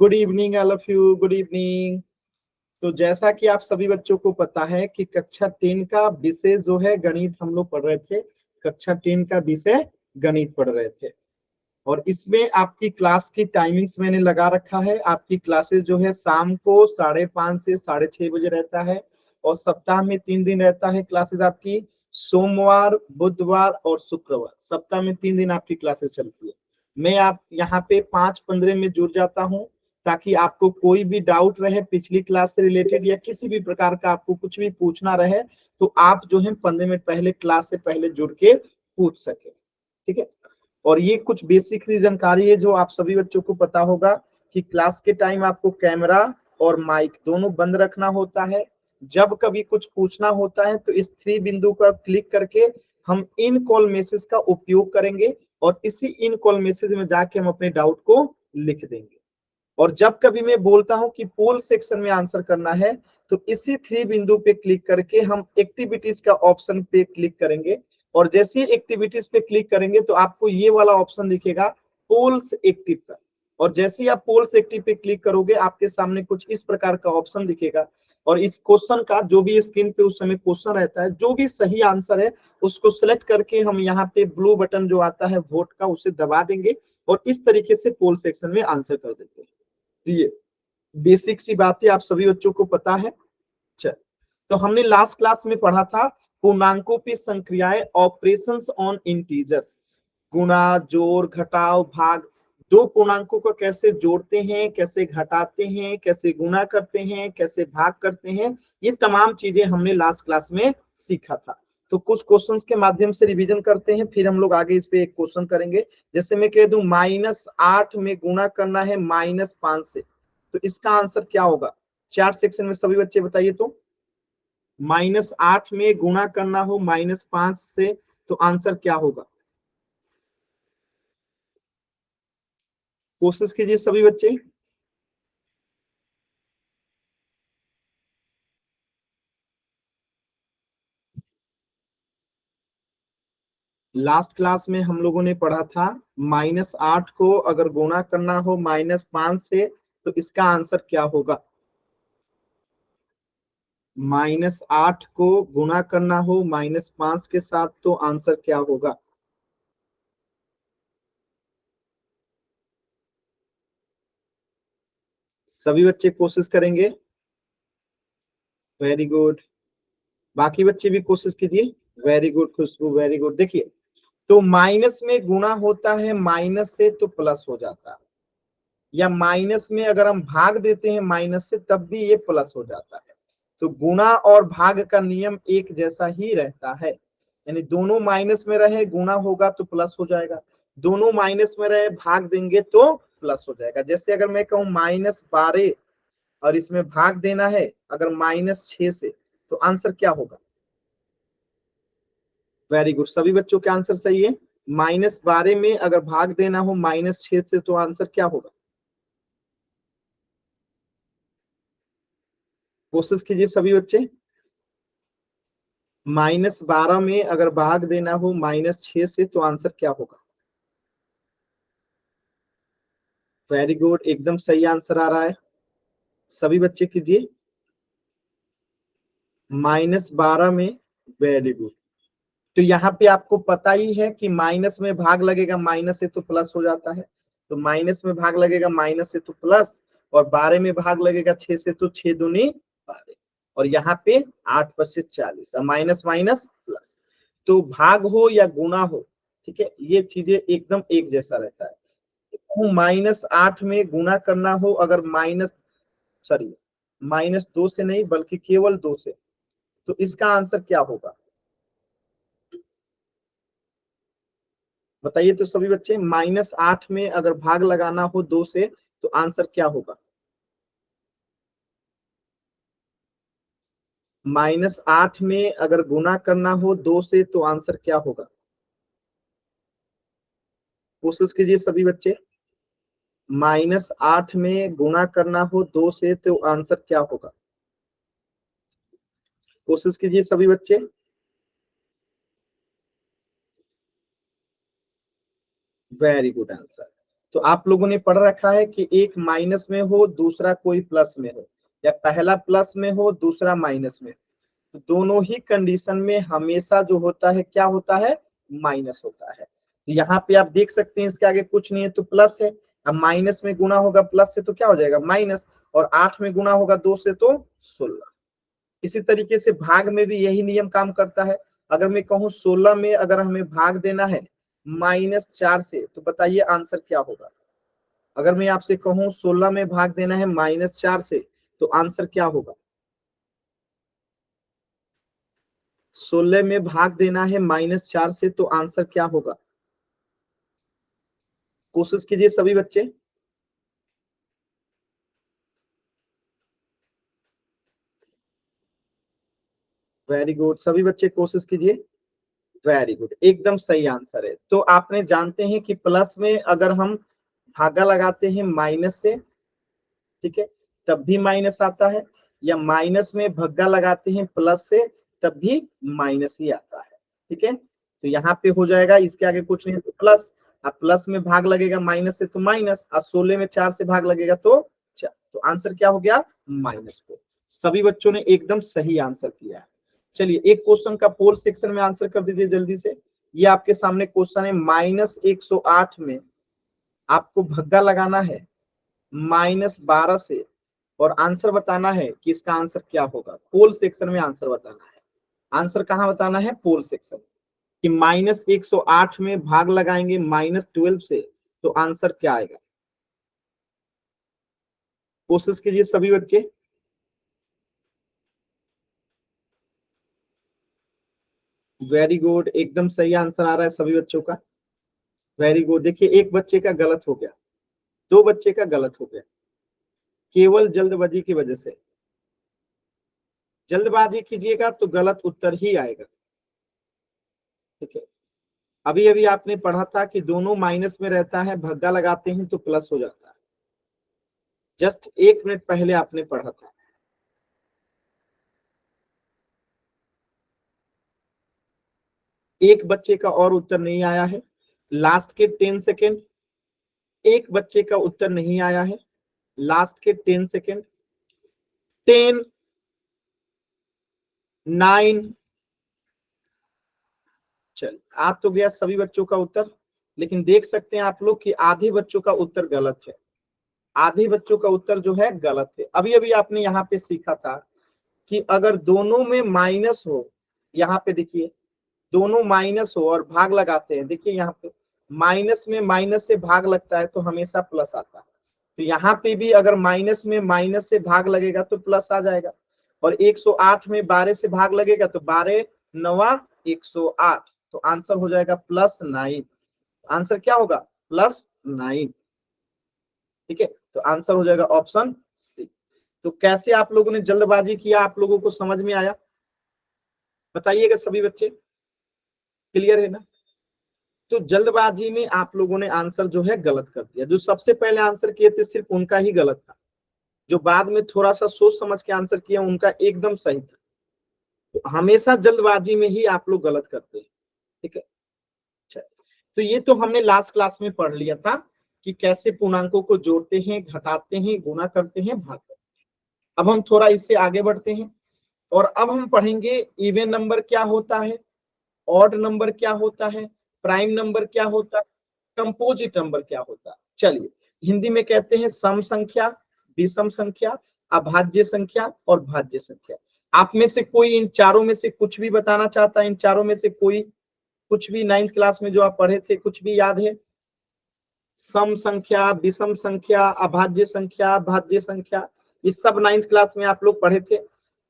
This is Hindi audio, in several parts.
Good evening all of you, good evening. तो जैसा कि आप सभी बच्चों को पता है कि कक्षा 10 का विषय जो है गणित हम लोग पढ़ रहे थे। कक्षा 10 का विषय गणित पढ़ रहे थे और इसमें आपकी क्लास की टाइमिंग्स मैंने लगा रखा है। आपकी क्लासेस जो है शाम को 5:30 से 6:30 बजे रहता है और सप्ताह में 3 दिन रहता है क्लासेस आपकी, सोमवार, बुधवार और शुक्रवार। सप्ताह में 3 दिन आपकी क्लासेस चलती है। मैं आप यहाँ पे 5:15 में जुड़ जाता हूँ ताकि आपको कोई भी डाउट रहे पिछली क्लास से रिलेटेड या किसी भी प्रकार का आपको कुछ भी पूछना रहे तो आप जो है 15 मिनट पहले क्लास से पहले जुड़ के पूछ सके। ठीक है। और ये कुछ बेसिक जानकारी है जो आप सभी बच्चों को पता होगा कि क्लास के टाइम आपको कैमरा और माइक दोनों बंद रखना होता है। जब कभी कुछ पूछना होता है तो इस 3 बिंदु पर क्लिक करके हम इन कॉल मैसेज का उपयोग करेंगे और इसी इन कॉल मैसेज में जाके हम अपने डाउट को लिख देंगे। और जब कभी मैं बोलता हूं कि पोल सेक्शन में आंसर करना है तो इसी 3 बिंदु पे क्लिक करके हम एक्टिविटीज का ऑप्शन पे क्लिक करेंगे और जैसे ही एक्टिविटीज पे क्लिक करेंगे तो आपको ये वाला ऑप्शन दिखेगा पोल्स एक्टिव का। और जैसे ही आप पोल्स एक्टिव पे क्लिक करोगे आपके सामने कुछ इस प्रकार का ऑप्शन दिखेगा और इस क्वेश्चन का जो भी स्क्रीन पे उस समय क्वेश्चन रहता है, जो भी सही आंसर है उसको सिलेक्ट करके हम यहाँ पे ब्लू बटन जो आता है वोट का उसे दबा देंगे और इस तरीके से पोल सेक्शन में आंसर कर देते हैं। ये बेसिक सी बातें आप सभी बच्चों को पता है। चल, तो हमने लास्ट क्लास में पढ़ा था पूर्णांकों पे संक्रियाएं, ऑपरेशंस ऑन इंटीजर्स, गुणा, जोड़, घटाव, भाग। दो पूर्णांकों को कैसे जोड़ते हैं, कैसे घटाते हैं, कैसे गुणा करते हैं, कैसे भाग करते हैं, ये तमाम चीजें हमने लास्ट क्लास में सीखा था। तो कुछ क्वेश्चंस के माध्यम से रिवीजन करते हैं, फिर हम लोग आगे इस पे एक क्वेश्चन करेंगे। जैसे मैं कह दूं -8 में गुणा करना है -5 से, तो इसका आंसर क्या होगा? चार्ट सेक्शन में सभी बच्चे बताइए तो। -8 में गुणा करना हो -5 से तो आंसर क्या होगा? कोशिश कीजिए सभी बच्चे। लास्ट क्लास में हम लोगों ने पढ़ा था -8 को अगर गुणा करना हो -5 से तो इसका आंसर क्या होगा? -8 को गुणा करना हो -5 के साथ तो आंसर क्या होगा? सभी बच्चे कोशिश करेंगे। Very good. बाकी बच्चे भी कोशिश कीजिए। वेरी गुड खुशबू, वेरी गुड। देखिए, तो माइनस में गुणा होता है माइनस से तो प्लस हो जाता है, या माइनस में अगर हम भाग देते हैं माइनस से तब भी ये प्लस हो जाता है। तो गुणा और भाग का नियम एक जैसा ही रहता है, यानी दोनों माइनस में रहे गुणा होगा तो प्लस हो जाएगा, दोनों माइनस में रहे भाग देंगे तो प्लस हो जाएगा। जैसे अगर मैं कहूँ -12 और इसमें भाग देना है अगर -6 से तो आंसर क्या होगा? वेरी गुड, सभी बच्चों के आंसर सही है। -12 में अगर भाग देना हो -6 से तो आंसर क्या होगा? कोशिश कीजिए सभी बच्चे। -12 में अगर भाग देना हो -6 से तो आंसर क्या होगा? वेरी गुड, एकदम सही आंसर आ रहा है। सभी बच्चे कीजिए। -12 में, वेरी गुड। तो यहाँ पे आपको पता ही है कि माइनस में भाग लगेगा माइनस से तो प्लस हो जाता है, तो माइनस में भाग लगेगा माइनस से तो प्लस, और 12 में भाग लगेगा 6 से तो 6 दूनी 12, और यहाँ पे 8 × 40 माइनस माइनस प्लस। तो भाग हो या गुणा हो, ठीक है, ये चीजें एकदम एक जैसा रहता है। -8 में गुणा करना हो अगर -2 से नहीं बल्कि केवल 2 से, तो इसका आंसर क्या होगा? बताइए तो सभी बच्चे। -8 में अगर भाग लगाना हो 2 से तो आंसर क्या होगा? -8 में अगर गुणा करना हो 2 से तो आंसर क्या होगा? कोशिश कीजिए सभी बच्चे। -8 में गुणा करना हो 2 से तो आंसर क्या होगा? कोशिश कीजिए सभी बच्चे। Very good answer. तो आप लोगों ने पढ़ रखा है कि एक माइनस में हो, दूसरा कोई प्लस में हो, या पहला प्लस में हो, दूसरा माइनस में, तो दोनों ही कंडीशन में हमेशा जो होता है क्या होता है, माइनस होता है। तो यहाँ पे आप देख सकते हैं इसके आगे कुछ नहीं है तो प्लस है। अब माइनस में गुना होगा प्लस से तो क्या हो जाएगा, माइनस, और 8 में गुना होगा 2 से तो 16। इसी तरीके से भाग में भी यही नियम काम करता है। अगर मैं कहूँ 16 में अगर हमें भाग देना है -4 से, तो बताइए आंसर क्या होगा। अगर मैं आपसे कहूँ 16 में भाग देना है -4 से, तो आंसर क्या होगा। 16 में भाग देना है -4 से, तो आंसर क्या होगा। कोशिश कीजिए सभी बच्चे। वेरी गुड, सभी बच्चे कोशिश कीजिए। वेरी गुड, एकदम सही आंसर है। तो आपने जानते हैं कि प्लस में अगर हम भागा लगाते हैं माइनस से, ठीक है, तब भी माइनस आता है, या माइनस में भग्गा लगाते हैं प्लस से, तब भी माइनस ही आता है। ठीक है, तो यहाँ पे हो जाएगा, इसके आगे कुछ नहीं है तो प्लस। अब प्लस में भाग लगेगा माइनस से तो माइनस, और 16 में 4 से भाग लगेगा तो 4, तो आंसर क्या हो गया, -4। सभी बच्चों ने एकदम सही आंसर किया है। चलिए एक क्वेश्चन का पोल सेक्शन में आंसर कर दीजिए जल्दी से। ये आपके सामने क्वेश्चन है, -108 में आपको भग्गा लगाना है -12 से, और आंसर बताना है कि इसका आंसर क्या होगा। पोल सेक्शन में आंसर बताना है। आंसर कहाँ बताना है, पोल सेक्शन, कि -108 में भाग लगाएंगे -12 से, तो आंसर क्या आएगा। कोशिश कीजिए सभी बच्चे। वेरी गुड, एकदम सही आंसर आ रहा है सभी बच्चों का। वेरी गुड, देखिए एक बच्चे का गलत हो गया, 2 बच्चे का गलत हो गया, केवल जल्दबाजी की वजह से। जल्दबाजी कीजिएगा तो गलत उत्तर ही आएगा। ठीक है, अभी अभी आपने पढ़ा था कि दोनों माइनस में रहता है, भग्गा लगाते हैं तो प्लस हो जाता है। जस्ट 1 मिनट पहले आपने पढ़ा था। एक बच्चे का और उत्तर नहीं आया है, लास्ट के 10 सेकेंड। एक बच्चे का उत्तर नहीं आया है, लास्ट के 10 सेकेंड। 10, 9, चल आ तो गया सभी बच्चों का उत्तर, लेकिन देख सकते हैं आप लोग कि आधे बच्चों का उत्तर गलत है। आधे बच्चों का उत्तर जो है गलत है। अभी अभी आपने यहाँ पे सीखा था कि अगर दोनों में माइनस हो, यहाँ पे देखिए दोनों माइनस हो और भाग लगाते हैं, देखिए यहाँ पे माइनस में माइनस से भाग लगता है तो हमेशा प्लस आता है। तो यहाँ पे भी अगर माइनस में माइनस से भाग लगेगा तो प्लस आ जाएगा, और 108 में 12 से भाग लगेगा तो 12 9 108, तो आंसर हो जाएगा +9। आंसर क्या होगा, +9। ठीक है, तो आंसर हो जाएगा ऑप्शन सी। तो कैसे आप लोगों ने जल्दबाजी किया, आप लोगों को समझ में आया, बताइएगा सभी बच्चे, क्लियर है ना। तो जल्दबाजी में आप लोगों ने आंसर जो है गलत कर दिया। जो सबसे पहले आंसर किए थे सिर्फ उनका ही गलत था, जो बाद में थोड़ा सा सोच समझ के आंसर किया उनका एकदम सही था। तो हमेशा जल्दबाजी में ही आप लोग गलत करते हैं। ठीक है, अच्छा, तो ये तो हमने लास्ट क्लास में पढ़ लिया था कि कैसे पूर्णांकों को जोड़ते हैं, घटाते हैं, गुना करते हैं, भाग करते हैं। अब हम थोड़ा इससे आगे बढ़ते हैं, और अब हम पढ़ेंगे इवन नंबर क्या होता है, ऑड नंबर क्या होता है, प्राइम नंबर क्या होता है, कंपोजिट नंबर क्या होता है। चलिए, हिंदी में कहते हैं सम संख्या, विषम संख्या, अभाज्य संख्या और भाज्य संख्या। आप में से कोई इन चारों में से कुछ भी बताना चाहता है, इन चारों में से कोई कुछ भी 9th क्लास में जो आप पढ़े थे कुछ भी याद है। सम संख्या, विषम संख्या, अभाज्य संख्या, भाज्य संख्या, ये सब 9th क्लास में आप लोग पढ़े थे।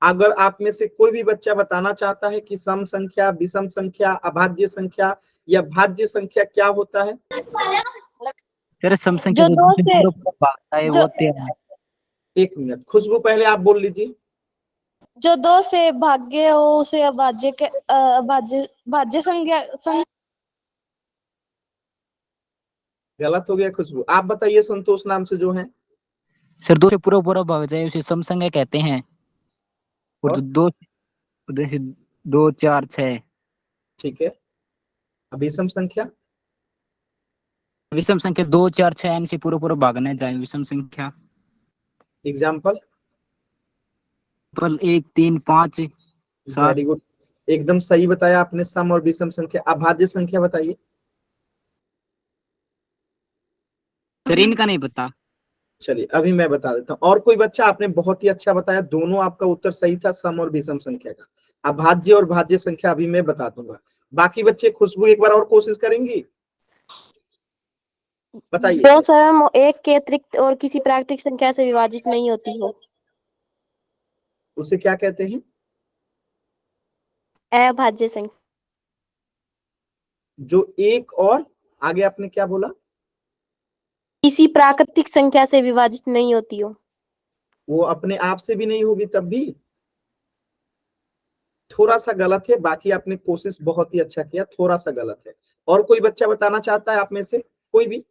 अगर आप में से कोई भी बच्चा बताना चाहता है कि सम संख्या, विषम संख्या, अभाज्य संख्या या भाज्य संख्या क्या होता है। तेरे सम संख्या जो से दो से भागता है जो वो 13। 1 मिनट, खुशबू पहले आप बोल लीजिए। जो 2 से भाग्य हो उसे अभाज्य के भाज्य भाज्य संख्या गलत हो गया खुशबू, आप बताइए संतोष नाम से जो है। सर 2 से पूरा पूरा भाग जाए उसे सम संख्या कहते हैं, और और जो 2 जैसे 2 4 6। ठीक है, अभिसम संख्या विषम संख्या 2 4 6 इनसे पूरा पूरा भागना जाए विषम संख्या। एग्जाम्पल। पर 1 3 5 7। वेरी गुड, एकदम सही बताया आपने, सम और विषम संख्या। अभाज्य संख्या बताइए। सर इनका नहीं पता। चलिए अभी मैं बता देता हूँ। और कोई बच्चा? आपने बहुत ही अच्छा बताया, दोनों आपका उत्तर सही था, सम और विषम संख्या का। अभाज्य और भाज्य संख्या अभी मैं बता दूंगा। बाकी बच्चे, खुशबू एक बार और कोशिश करेंगी, बताइए। जो सम एक के अतिरिक्त और किसी प्राकृतिक संख्या से विभाजित नहीं होती हो, उसे क्या कहते हैं? अभाज्य संख्या। जो एक और आगे आपने क्या बोला? किसी प्राकृतिक संख्या से विभाजित नहीं होती हो। वो अपने आप से भी नहीं होगी तब भी। थोड़ा सा गलत है, बाकी आपने कोशिश बहुत ही अच्छा किया, थोड़ा सा गलत है। और कोई बच्चा बताना चाहता है आप में से? कोई भी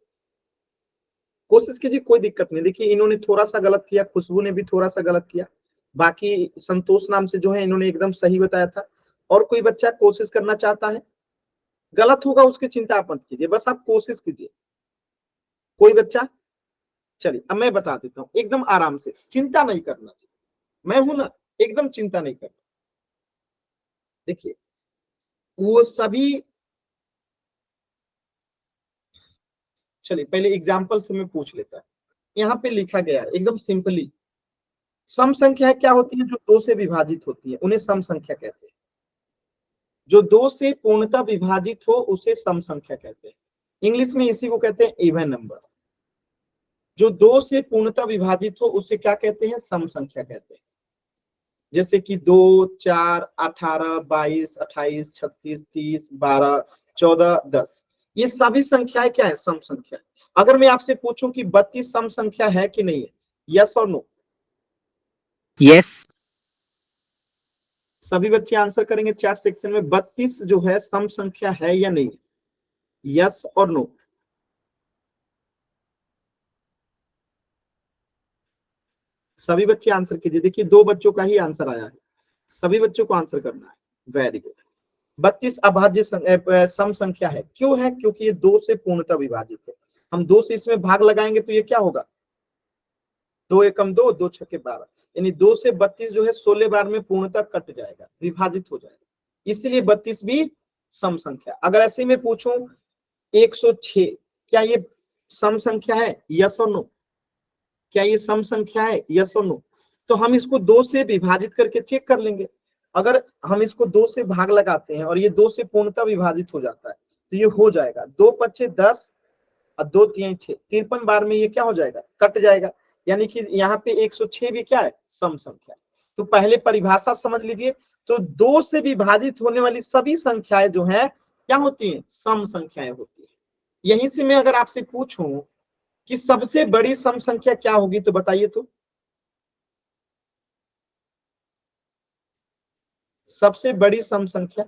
कोशिश कीजिए, कोई दिक्कत नहीं। देखिए इन्होंने थोड़ा सा गलत किया, खुशबू ने भी थोड़ा सा गलत किया, बाकी संतोष नाम से जो है इन्होंने एकदम सही बताया था। और कोई बच्चा कोशिश करना चाहता है? गलत होगा उसकी चिंता आप मत कीजिए, बस आप कोशिश कीजिए। कोई बच्चा? चलिए अब मैं बता देता हूँ, एकदम आराम से, चिंता नहीं करना चाहिए, मैं हूं ना, एकदम चिंता नहीं करना। देखिए वो सभी, चलिए पहले एग्जाम्पल से मैं पूछ लेता हूं। यहाँ पे लिखा गया है एकदम सिंपली, सम संख्या क्या होती है? जो दो से विभाजित होती है उन्हें सम संख्या कहते हैं। जो दो से पूर्णतः विभाजित हो उसे सम संख्या कहते हैं। इंग्लिश में इसी को कहते हैं इवन नंबर। जो दो से पूर्णतः विभाजित हो उसे क्या कहते हैं? सम संख्या कहते हैं। जैसे कि 2 4 18 22 28 36 30 12 14 10, ये सभी संख्याएं क्या है? सम संख्या। अगर मैं आपसे पूछूं कि 32 सम संख्या है कि नहीं है, यस और नो? यस। सभी बच्चे आंसर करेंगे चैट सेक्शन में, 32 जो है सम संख्या है या नहीं, यस और नो? सभी बच्चे आंसर कीजिए। देखिए 2 बच्चों का ही आंसर आया है, सभी बच्चों को आंसर करना है। Very good. 32 अभाज्य सम संख्या है। क्यों है? क्योंकि ये दो से पूर्णतः विभाजित है। हम दो से इसमें भाग लगाएंगे तो ये क्या होगा? 2 एकम 2, 2 छक्के 12, यानी 2 से 32 जो है 16 बार में पूर्णतः कट जाएगा, विभाजित हो जाएगा, इसलिए 32 भी सम संख्या। अगर ऐसे में पूछूं 106, क्या ये सम संख्या है? यस और नो? क्या ये सम संख्या है? यस और नो? तो हम इसको 2 से विभाजित करके चेक कर लेंगे। अगर हम इसको 2 से भाग लगाते हैं और ये 2 से पूर्णतः विभाजित हो जाता है तो ये हो जाएगा 2 पच्चे 10 और 2 3 6, 53 बार में ये क्या हो जाएगा? कट जाएगा। यानी कि यहाँ पे 106 भी क्या है? सम संख्या। तो पहले परिभाषा समझ लीजिए। तो 2 से विभाजित होने वाली सभी संख्याएं जो है क्या होती हैं? सम संख्याएं होती है। यहीं से मैं अगर आपसे पूछूं कि सबसे बड़ी सम संख्या क्या होगी तो बताइए तो। सबसे बड़ी सम संख्या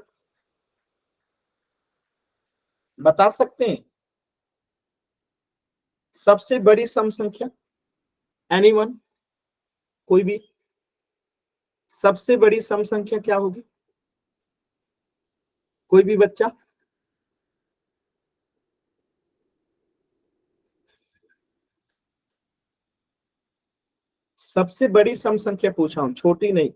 बता सकते हैं? सबसे बड़ी सम संख्या, एनीवन? कोई भी? सबसे बड़ी सम संख्या क्या होगी? कोई भी बच्चा? सबसे बड़ी सम संख्या पूछा हूं, छोटी नहीं।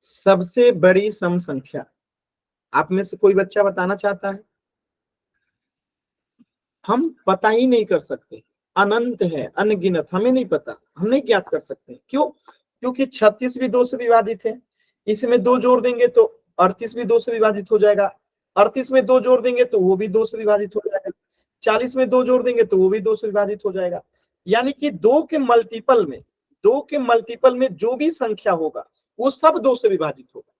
सबसे बड़ी सम संख्या आप में से कोई बच्चा बताना चाहता है? हम पता ही नहीं कर सकते, अनंत है, अनगिनत, हमें नहीं पता, हम नहीं ज्ञात कर सकते। क्यों? क्योंकि 36 भी 2 से विभाजित है, इसमें 2 जोड़ देंगे तो 38 भी 2 से विभाजित हो जाएगा, 38 में 2 जोड़ देंगे तो वो भी 2 से विभाजित हो जाएगा, 40 में 2 जोड़ देंगे तो वो भी 2 से विभाजित हो जाएगा। यानी कि 2 के मल्टीपल में जो भी संख्या होगा वो सब 2 से विभाजित होगा।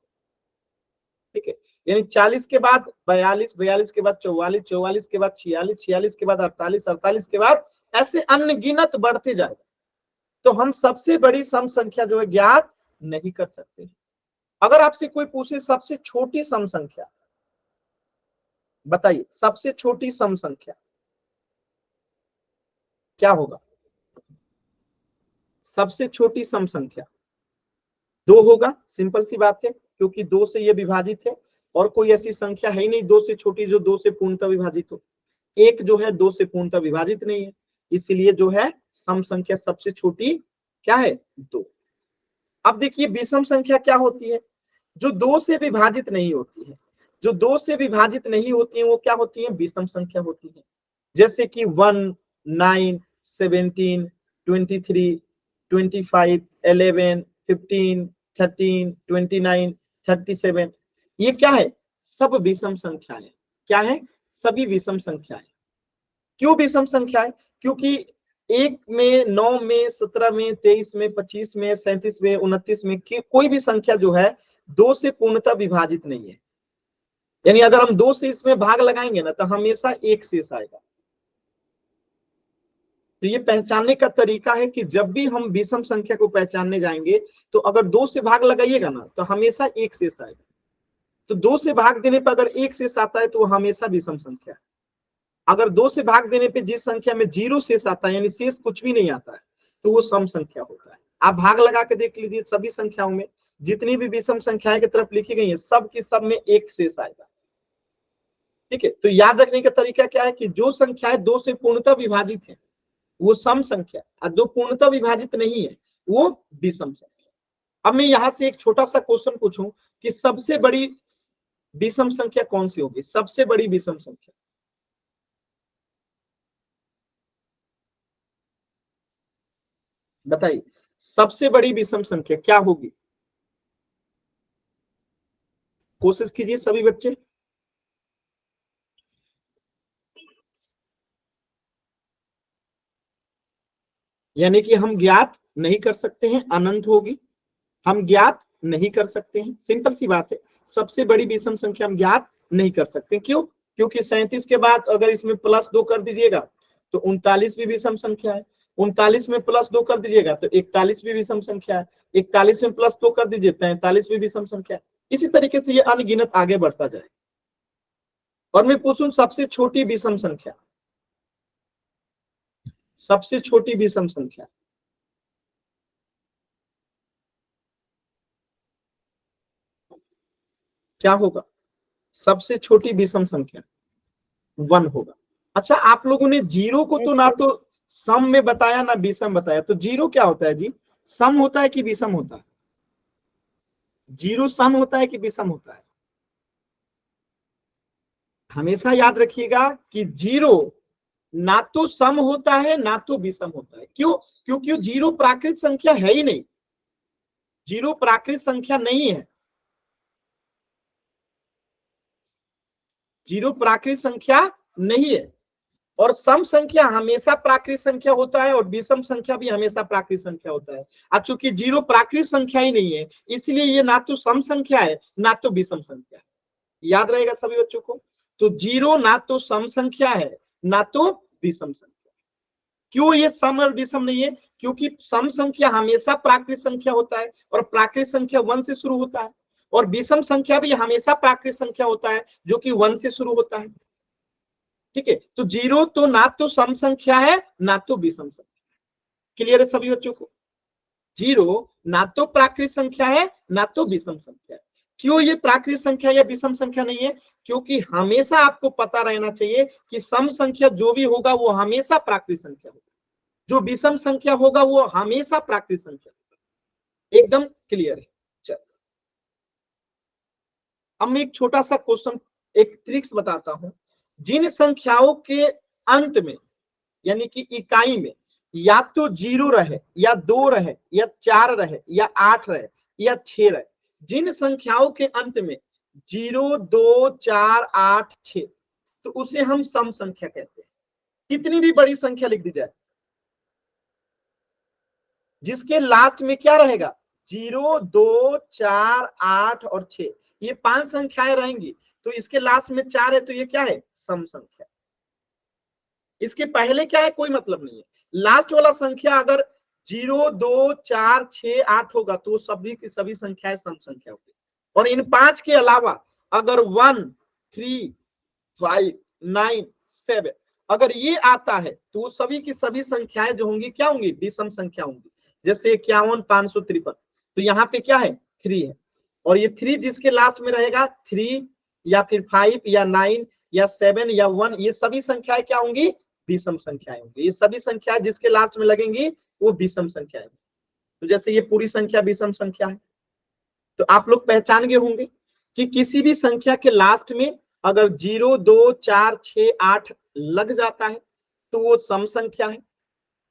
ठीक है, यानी 40 के बाद 42, 42 के बाद 44, 44 के बाद 46, 46 के बाद 48, 48 के बाद ऐसे अनगिनत बढ़ते जाएगा। तो हम सबसे बड़ी सम संख्या जो है ज्ञात नहीं कर सकते। अगर आपसे कोई पूछे सबसे छोटी सम संख्या बताइए, सबसे छोटी सम संख्या क्या होगा? सबसे छोटी सम संख्या 2 होगा, सिंपल सी बात है, क्योंकि 2 से ये विभाजित है और कोई ऐसी संख्या है ही नहीं 2 से छोटी जो 2 से पूर्णतः विभाजित हो। एक जो है 2 से पूर्णतः विभाजित नहीं है, इसलिए जो है सम संख्या सबसे छोटी क्या है 2। अब देखिए विषम संख्या क्या होती है, जो 2 से विभाजित नहीं होती है। जो 2 से विभाजित नहीं होती है वो क्या होती है, विषम संख्या होती है। जैसे कि 1, 9, 17, 23, 25, 11, 15, 13, 29, 37, ये क्या है, सब विषम संख्याएं। क्या है, सभी विषम संख्याएं। क्यों विषम संख्याएं, क्योंकि 1 में, 9 में, 17 में, 23 में, 25 में, 37 में, 29 में कोई भी संख्या जो है 2 से पूर्णतः विभाजित नहीं है। यानी अगर हम 2 से इसमें भाग लगाएंगे ना तो हमेशा 1 शेष आएगा। तो ये पहचानने का तरीका है कि जब भी हम विषम संख्या को पहचानने जाएंगे तो अगर 2 से भाग लगाइएगा ना तो हमेशा 1 शेष आएगा। तो 2 से भाग देने पर अगर 1 शेष आता है तो वो हमेशा विषम संख्या है। अगर 2 से भाग देने पे जिस संख्या में 0 शेष आता है, यानी शेष कुछ भी नहीं आता है, तो वो सम संख्या होता है। आप भाग लगा के देख लीजिए, सभी संख्याओं में जितनी भी विषम संख्याएं की तरफ लिखी गई है सब की सब में 1 शेष आएगा। ठीक है, तो याद रखने का तरीका क्या है कि जो संख्याएं 2 से पूर्णतः विभाजित है वो सम संख्या, और जो पूर्णतः विभाजित नहीं है वो विषम संख्या। अब मैं यहां से एक छोटा सा क्वेश्चन पूछूं कि सबसे बड़ी विषम संख्या कौन सी होगी, सबसे बड़ी विषम संख्या बताइए, सबसे बड़ी विषम संख्या क्या होगी, कोशिश कीजिए सभी बच्चे। यानी कि हम ज्ञात नहीं कर सकते हैं, अनंत होगी, हम ज्ञात नहीं कर सकते हैं, सिंपल सी बात है। सबसे बड़ी विषम संख्या हम ज्ञात नहीं कर सकते, क्यों, क्योंकि 37 के बाद अगर इसमें +2 कर दीजिएगा तो 39 भी विषम संख्या है, 39 में +2 कर दीजिएगा तो 41 भी विषम संख्या है, 41 में +2 कर दीजिए 43 भी विषम संख्या है। इसी तरीके से ये अनगिनत आगे बढ़ता जाए। और मैं पूछूं सबसे छोटी विषम संख्या, सबसे छोटी विषम संख्या क्या होगा, सबसे छोटी विषम संख्या 1 होगा। अच्छा, आप लोगों ने 0 को तो ना तो सम में बताया ना विषम बताया, तो 0 क्या होता है जी, सम होता है कि विषम होता है, 0 सम होता है कि विषम होता है। हमेशा याद रखिएगा कि 0 ना तो सम होता है ना तो विषम होता है। क्यों, क्योंकि 0 प्राकृत संख्या है ही नहीं, 0 प्राकृत संख्या नहीं है, 0 प्राकृत संख्या नहीं है। और सम संख्या हमेशा प्राकृत संख्या होता है और विषम संख्या भी हमेशा प्राकृत संख्या होता है। अब चूंकि 0 प्राकृत संख्या ही नहीं है इसलिए ये ना तो सम संख्या है ना तो विषम संख्या है। याद रहेगा सभी बच्चों को, तो 0 ना तो सम संख्या है ना तो विषम संख्या। क्यों ये सम और विषम नहीं है, क्योंकि सम संख्या हमेशा प्राकृत संख्या होता है और प्राकृत संख्या 1 से शुरू होता है, और विषम संख्या भी हमेशा प्राकृत संख्या होता है जो कि 1 से शुरू होता है। ठीक है, तो 0 तो ना तो सम संख्या है ना तो विषम संख्या। क्लियर है सभी बच्चों को, 0 ना तो प्राकृत संख्या है ना तो विषम संख्या है। क्यों ये प्राकृत संख्या या विषम संख्या नहीं है, क्योंकि हमेशा आपको पता रहना चाहिए कि सम संख्या जो भी होगा वो हमेशा प्राकृत संख्या होगा, जो विषम संख्या होगा वो हमेशा प्राकृत संख्या होगा। एकदम क्लियर है। चलो अब मैं एक छोटा सा क्वेश्चन, एक ट्रिक्स बताता हूं। जिन संख्याओं के अंत में यानी कि इकाई में या तो 0 रहे या 2 रहे या 4 रहे या 8 रहे या 6 रहे, जिन संख्याओं के अंत में 0, 2, 4, 8, 6, तो उसे हम सम संख्या कहते हैं। कितनी भी बड़ी संख्या लिख दी जाए जिसके लास्ट में क्या रहेगा, 0, 2, 4, 8 और 6, ये 5 संख्याएं रहेंगी, तो इसके लास्ट में 4 है तो ये क्या है, सम संख्या। इसके पहले क्या है कोई मतलब नहीं है, लास्ट वाला संख्या अगर 0, 2, 4, 6, 8 होगा तो सभी की सभी संख्याएं सम संख्या होगी। और इन 5 के अलावा अगर 1, 3, 5, 9, 7 अगर ये आता है तो सभी की सभी संख्याएं जो होंगी क्या होंगी, विषम संख्या होंगी। जैसे 51, 553, तो यहाँ पे क्या है 3 है, और ये 3 जिसके लास्ट में रहेगा 3, या फिर 5 या 9 या 7 या 1, ये सभी संख्याएं क्या होंगी? विषम संख्याएं होंगी। ये सभी संख्याएं जिसके लास्ट में लगेंगी वो विषम संख्याएं होंगी। तो जैसे ये पूरी संख्या विषम संख्या है, तो आप लोग पहचान गए होंगे कि किसी भी संख्या के लास्ट में अगर 0, 2, 4, 6, 8 लग जाता है तो वो सम संख्या है।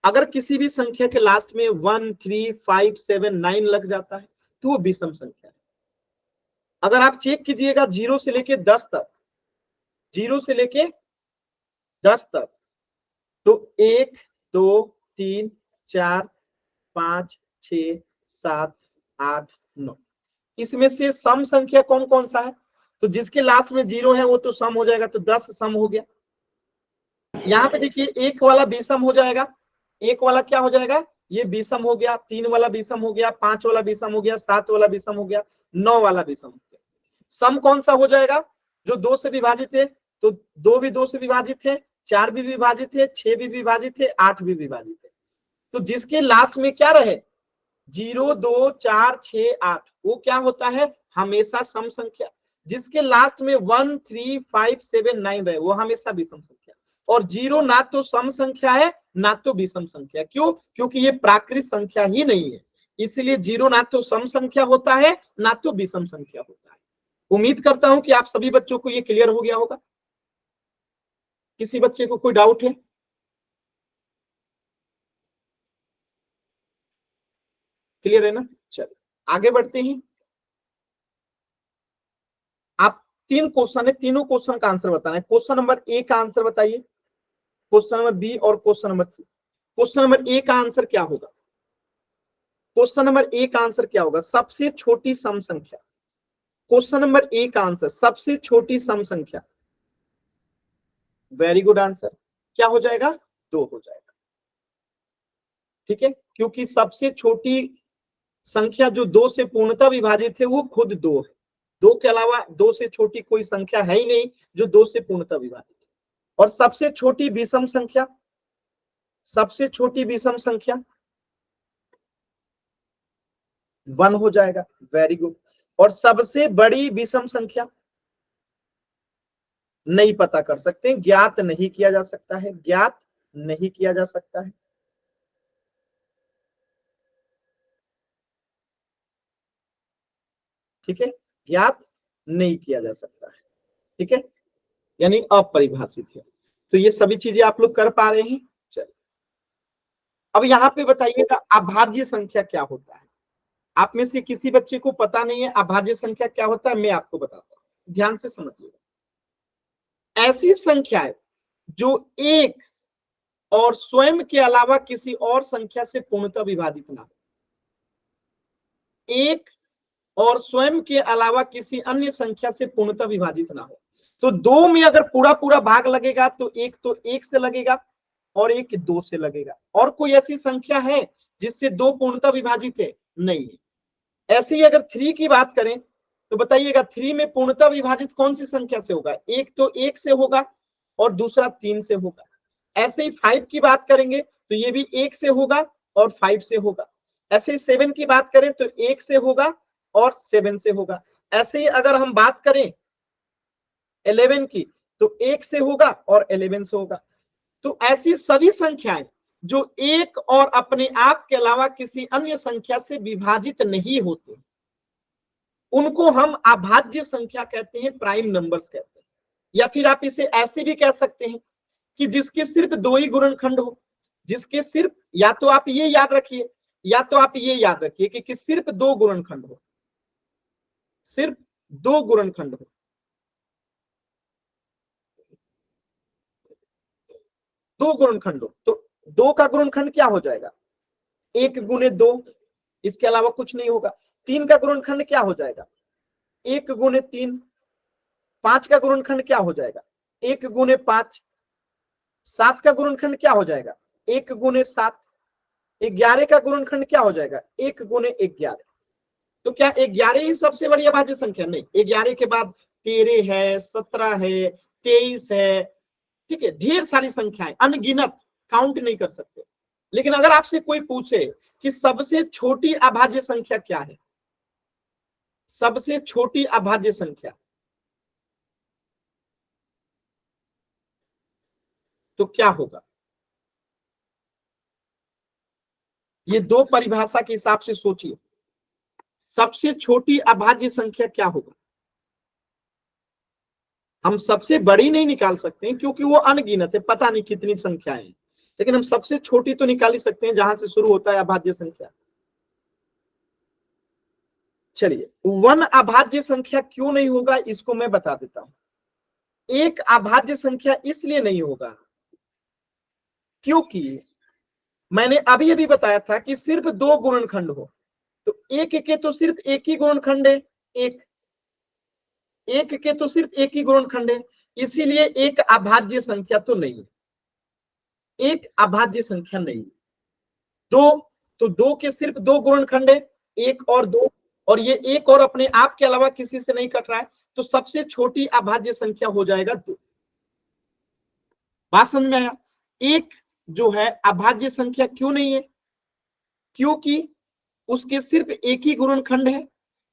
अगर किसी भी संख्या के लास्ट में 1, 3, 5, 7, 9 लग जाता है तो वो विषम संख्या है। अगर आप चेक कीजिएगा 0 से लेके 10 तक, 0 से लेके 10 तक, तो 1, 2, 3, 4, 5, 6, 7, 8, 9, इसमें से सम संख्या कौन कौन सा है? तो जिसके लास्ट में 0 है वो तो सम हो जाएगा, तो 10 सम हो गया। यहाँ पे देखिए 1 वाला विषम हो जाएगा, 1 वाला क्या हो जाएगा? ये विषम हो गया, 3 वाला विषम हो गया, 5 वाला विषम हो गया, 7 वाला विषम हो गया, 9 वाला विषम हो गया। सम कौन सा हो जाएगा? जो 2 से विभाजित है, तो 2 भी 2 से विभाजित है, 4 भी विभाजित है, 6 भी विभाजित है, 8 भी विभाजित है। तो जिसके लास्ट में क्या रहे? 0, 2, 4, 6, 8, वो क्या होता है? हमेशा सम संख्या। जिसके लास्ट में 1, 3, 5, 7, 9 रहे वो हमेशा विषम संख्या। और 0 ना तो सम संख्या है ना तो विषम संख्या। क्यों? क्योंकि ये प्राकृत संख्या ही नहीं है, इसलिए 0 ना तो सम संख्या होता है ना तो विषम संख्या होता है। उम्मीद करता हूं कि आप सभी बच्चों को ये क्लियर हो गया होगा। किसी बच्चे को कोई डाउट है? क्लियर है ना? चलिए आगे बढ़ते हैं। आप 3 क्वेश्चन है, तीनों क्वेश्चन का आंसर बताना है। क्वेश्चन नंबर ए का आंसर बताइए, क्वेश्चन नंबर बी और question number C. Question number A का आंसर क्या होगा? क्वेश्चन नंबर ए का आंसर क्या होगा? सबसे छोटी सम संख्या। क्वेश्चन नंबर ए का आंसर सबसे छोटी सम संख्या। Very good answer. क्या हो जाएगा? 2 हो जाएगा। ठीक है, क्योंकि सबसे छोटी संख्या जो 2 से पूर्णतः विभाजित है वो खुद 2 है। 2 के अलावा 2 से छोटी कोई संख्या है ही नहीं जो 2 से पूर्णतः विभाजित है। और सबसे छोटी विषम संख्या, सबसे छोटी विषम संख्या 1 हो जाएगा। Very good. और सबसे बड़ी विषम संख्या नहीं पता कर सकते, ज्ञात नहीं किया जा सकता है, ज्ञात नहीं किया जा सकता है। ठीक है, ज्ञात नहीं किया जा सकता है। ठीक है, यानी अपरिभाषित है। तो ये सभी चीजें आप लोग कर पा रहे हैं। चलिए अब यहाँ पे बताइएगा अभाज्य संख्या क्या होता है। आप में से किसी बच्चे को पता नहीं है अभाज्य संख्या क्या होता है, मैं आपको बताता हूँ, ध्यान से समझिएगा। ऐसी संख्याएं जो एक और स्वयं के अलावा किसी और संख्या से पूर्णतः विभाजित ना हो, एक और स्वयं के अलावा किसी अन्य संख्या से पूर्णतः विभाजित ना हो। तो 2 में अगर पूरा पूरा भाग लगेगा तो 1 से लगेगा और 1 2 से लगेगा। और कोई ऐसी संख्या है जिससे 2 पूर्णतः विभाजित है? नहीं है। ऐसे ही अगर 3 की बात करें तो बताइएगा 3 में पूर्णतः विभाजित कौन सी संख्या से होगा? एक तो 1 से होगा और दूसरा 3 से होगा। ऐसे ही 5 की बात करेंगे तो ये भी 1 से होगा और 5 से होगा। ऐसे ही 7 की बात करें तो 1 से होगा और 7 से होगा। ऐसे ही अगर हम बात करें 11 की तो 1 से होगा और 11 से होगा। तो ऐसी सभी संख्याएं जो एक और अपने आप के अलावा किसी अन्य संख्या से विभाजित नहीं होते उनको हम अभाज्य संख्या कहते हैं, प्राइम नंबर्स कहते हैं। या फिर आप इसे ऐसे भी कह सकते हैं कि जिसके सिर्फ 2 ही गुणनखंड हो, जिसके सिर्फ, या तो आप ये याद रखिए या तो आप ये याद रखिए कि सिर्फ 2 गुणनखंड हो, सिर्फ 2 गुणनखंड हो। 2 गुणनखंड हो तो 2 का गुणनखंड क्या हो जाएगा? 1 गुणे 2, इसके अलावा कुछ नहीं होगा। 3 का गुणनखंड क्या हो जाएगा? 1 गुणे 3। 5 का गुणनखंड क्या हो जाएगा? 1 गुणे 5। 7 का गुणनखंड क्या हो जाएगा? 1 गुणे 7। 11 का गुणनखंड क्या हो जाएगा? 1 गुणे 11। तो क्या 11 ही सबसे बड़ी अभाज्य संख्या? नहीं, 11 के बाद 13 है, 17 है, 23 है। ठीक है, ढेर सारी संख्याएं, अनगिनत, काउंट नहीं कर सकते। लेकिन अगर आपसे कोई पूछे कि सबसे छोटी अभाज्य संख्या क्या है, सबसे छोटी अभाज्य संख्या, तो क्या होगा? ये दो परिभाषा के हिसाब से सोचिए, सबसे छोटी अभाज्य संख्या क्या होगा? हम सबसे बड़ी नहीं निकाल सकते हैं क्योंकि वो अनगिनत है, पता नहीं कितनी संख्याएं हैं, लेकिन हम सबसे छोटी तो निकाल ही सकते हैं जहां से शुरू होता है अभाज्य संख्या। चलिए, वन अभाज्य संख्या क्यों नहीं होगा इसको मैं बता देता हूं। एक अभाज्य संख्या इसलिए नहीं होगा क्योंकि मैंने अभी अभी बताया था कि सिर्फ दो गुणनखंड हो, तो एक के तो सिर्फ एक ही गुणनखंड है, एक के तो सिर्फ एक ही गुणनखंड है, इसीलिए एक अभाज्य संख्या तो नहीं है, एक अभाज्य संख्या नहीं। दो, तो दो के सिर्फ दो गुणनखंड है, एक और दो, और ये एक और अपने आप के अलावा किसी से नहीं कट रहा है, तो सबसे छोटी अभाज्य संख्या हो जाएगा दो। बात समझ में आया? एक जो है अभाज्य संख्या क्यों नहीं है? क्योंकि उसके सिर्फ एक ही गुणनखंड है,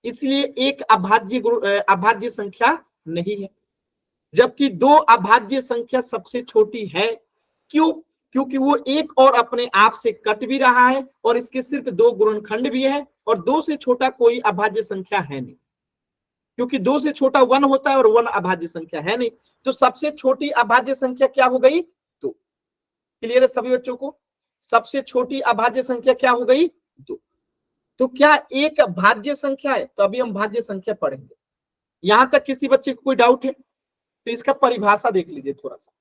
इसलिए एक अभाज्य संख्या नहीं है। जबकि दो अभाज्य संख्या सबसे छोटी है, क्यों? क्योंकि वो एक और अपने आप से कट भी रहा है और इसके सिर्फ दो गुणनखंड भी है, और दो से छोटा कोई अभाज्य संख्या है नहीं, क्योंकि दो से छोटा वन होता है और वन अभाज्य संख्या है नहीं, तो सबसे छोटी अभाज्य संख्या क्या हो गई? दो। क्लियर है सभी बच्चों को? सबसे छोटी अभाज्य संख्या क्या हो गई? दो। तो क्या एक भाज्य संख्या है? तो अभी हम भाज्य संख्या पढ़ेंगे। यहां तक किसी बच्चे को कोई डाउट है? तो इसका परिभाषा देख लीजिए थोड़ा सा।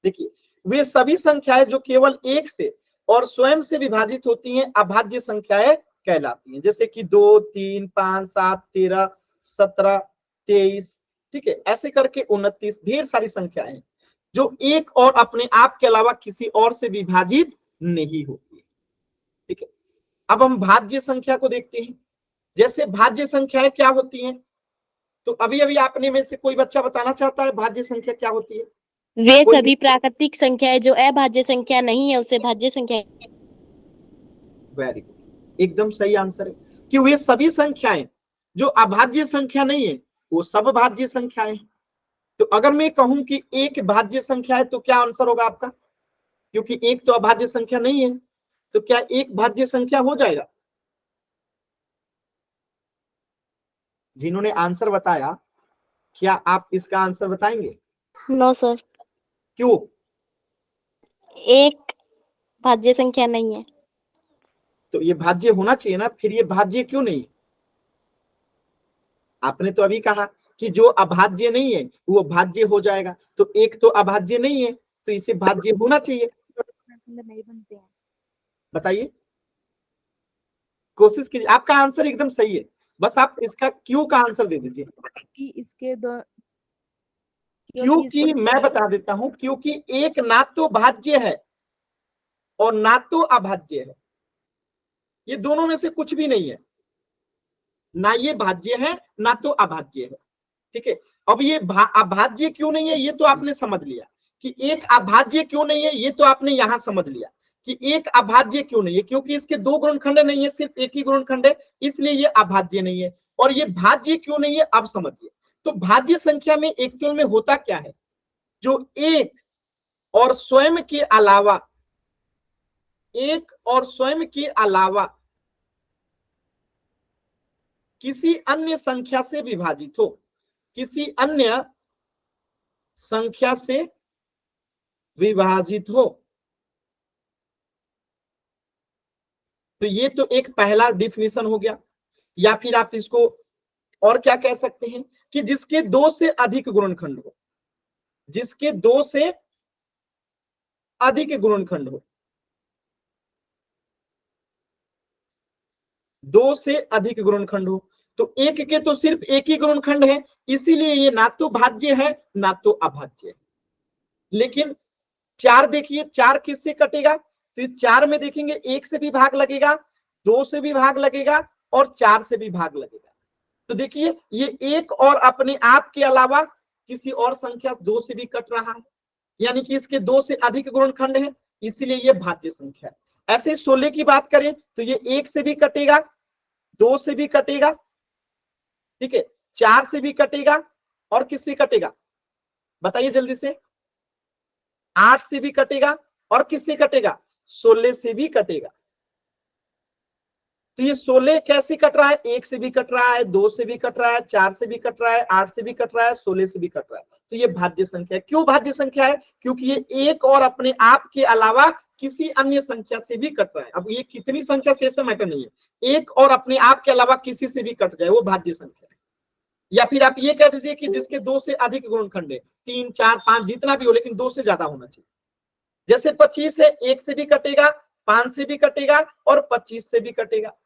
देखिए, वे सभी संख्याएं जो केवल एक से और स्वयं से विभाजित होती हैं अभाज्य संख्याएं कहलाती हैं, जैसे कि 2, 3, 5, 7, 13, 17, 23, ठीक है, ऐसे करके 29 ढेर सारी संख्याएं जो एक और अपने आप के अलावा किसी और से विभाजित नहीं होती। ठीक है, अब हम भाज्य संख्या को देखते हैं। जैसे भाज्य संख्याएं क्या होती हैं, तो अभी अभी आपने में से कोई बच्चा बताना चाहता है भाज्य संख्या क्या होती है? वे सभी प्राकृतिक संख्याएं जो अभाज्य संख्या नहीं है उसे भाज्य संख्या। वेरी गुड, एकदम सही आंसर है कि वे सभी संख्याएं जो अभाज्य संख्या नहीं है वो सब भाज्य संख्याएं। तो अगर मैं कहूं कि एक भाज्य संख्या है तो क्या आंसर होगा आपका? क्योंकि एक तो अभाज्य संख्या नहीं है, तो क्या एक भाज्य संख्या हो जाएगा? जिन्होंने आंसर बताया, क्या आप इसका आंसर बताएंगे? नो सर, क्यों? एक भाज्य संख्या नहीं है। तो ये भाज्य होना चाहिए ना, फिर ये भाज्य क्यों नहीं? आपने तो अभी कहा कि जो अभाज्य नहीं है वो भाज्य हो जाएगा, तो एक तो अभाज्य नहीं है तो इसे भाज्य होना चाहिए। नहीं बनते हैं। बताइए, कोशिश कीजिए, आपका आंसर एकदम सही है, बस आप इसका क्यों का आंसर दे दीजिए। कि इसके दो क्योंकि मैं बता देता हूं, क्योंकि एक ना तो भाज्य है और ना तो अभाज्य है, ये दोनों में से कुछ भी नहीं है, ना ये भाज्य है ना तो अभाज्य है। ठीक है, अब ये अभाज्य क्यों नहीं है ये तो आपने समझ लिया, कि एक अभाज्य क्यों नहीं है ये तो आपने यहां समझ लिया कि एक अभाज्य क्यों नहीं है, क्योंकि इसके दो गुणनखंड नहीं है, सिर्फ एक ही गुणनखंड है, इसलिए ये अभाज्य नहीं है। और ये भाज्य क्यों नहीं है अब समझिए। तो भाज्य संख्या में एक्चुअल में होता क्या है, जो एक और स्वयं के अलावा, एक और स्वयं के अलावा किसी अन्य संख्या से विभाजित हो, किसी अन्य संख्या से विभाजित हो। तो ये तो एक पहला डिफिनेशन हो गया, या फिर आप इसको और क्या कह सकते हैं कि जिसके दो से अधिक गुणनखंड हो, जिसके दो से अधिक गुणनखंड हो, दो से अधिक गुणनखंड हो। तो एक के तो सिर्फ एक ही गुणनखंड है, इसीलिए ये ना तो भाज्य है ना तो अभाज्य है। लेकिन चार देखिए, चार किससे कटेगा? तो चार में देखेंगे एक से भी भाग लगेगा, दो से भी भाग लगेगा और चार से भी भाग लगेगा। तो देखिए ये एक और अपने आप के अलावा किसी और संख्या दो से भी कट रहा है, यानी कि इसके दो से अधिक गुणनखंड है, इसीलिए ये भाज्य संख्या है। ऐसे 16 की बात करें तो ये एक से भी कटेगा, दो से भी कटेगा, ठीक है, चार से भी कटेगा, और किससे कटेगा बताइए जल्दी से? 8 से भी कटेगा और किससे कटेगा, 16 से भी कटेगा। तो ये 16 कैसे कट रहा है, 1 से भी कट रहा है, 2 से भी कट रहा है, 4 से भी कट रहा है, 8 से भी कट रहा है, 16 से भी कट रहा है। तो ये भाज्य संख्या है। क्यों भाज्य संख्या है, क्योंकि ये एक और अपने आप के अलावा किसी अन्य संख्या से भी कट रहा है। अब ये कितनी संख्या से ऐसा मैटर नहीं है, एक और अपने आप के अलावा किसी से भी कट जाए वो भाज्य संख्या है। या फिर आप ये कह दीजिए कि जिसके 2 से अधिक गुणनखंड है, 3, 4, 5 जितना भी हो, लेकिन 2 से ज्यादा होना चाहिए। जैसे 25 है, 1 से भी कटेगा, 5 से भी कटेगा और 25 से भी कटेगा।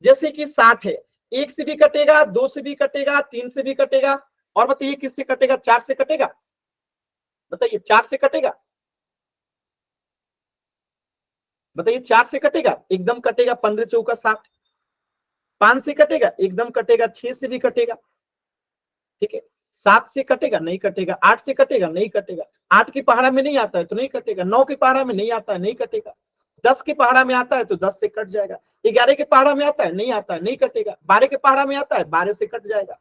जैसे कि 60 है, 1 से भी कटेगा, 2 से भी कटेगा, 3 से भी कटेगा, और बताइए किससे कटेगा, 4 से कटेगा। बताइए 4 से कटेगा, बताइए 4 से कटेगा, एकदम कटेगा, 15 चौका 60। 5 से कटेगा, एकदम कटेगा, 6 से भी कटेगा, ठीक है। 7 से कटेगा, नहीं कटेगा। 8 से कटेगा, नहीं कटेगा। 8 की पहाड़ा में नहीं आता है तो नहीं कटेगा। 9 की पहाड़ा में नहीं आता है, नहीं कटेगा। 10 के पहाड़ा में आता है तो 10 से कट जाएगा। 11 के पहाड़ा में आता है, नहीं आता है, नहीं कटेगा। 12 के पहाड़ा में आता है, 12 से कट जाएगा।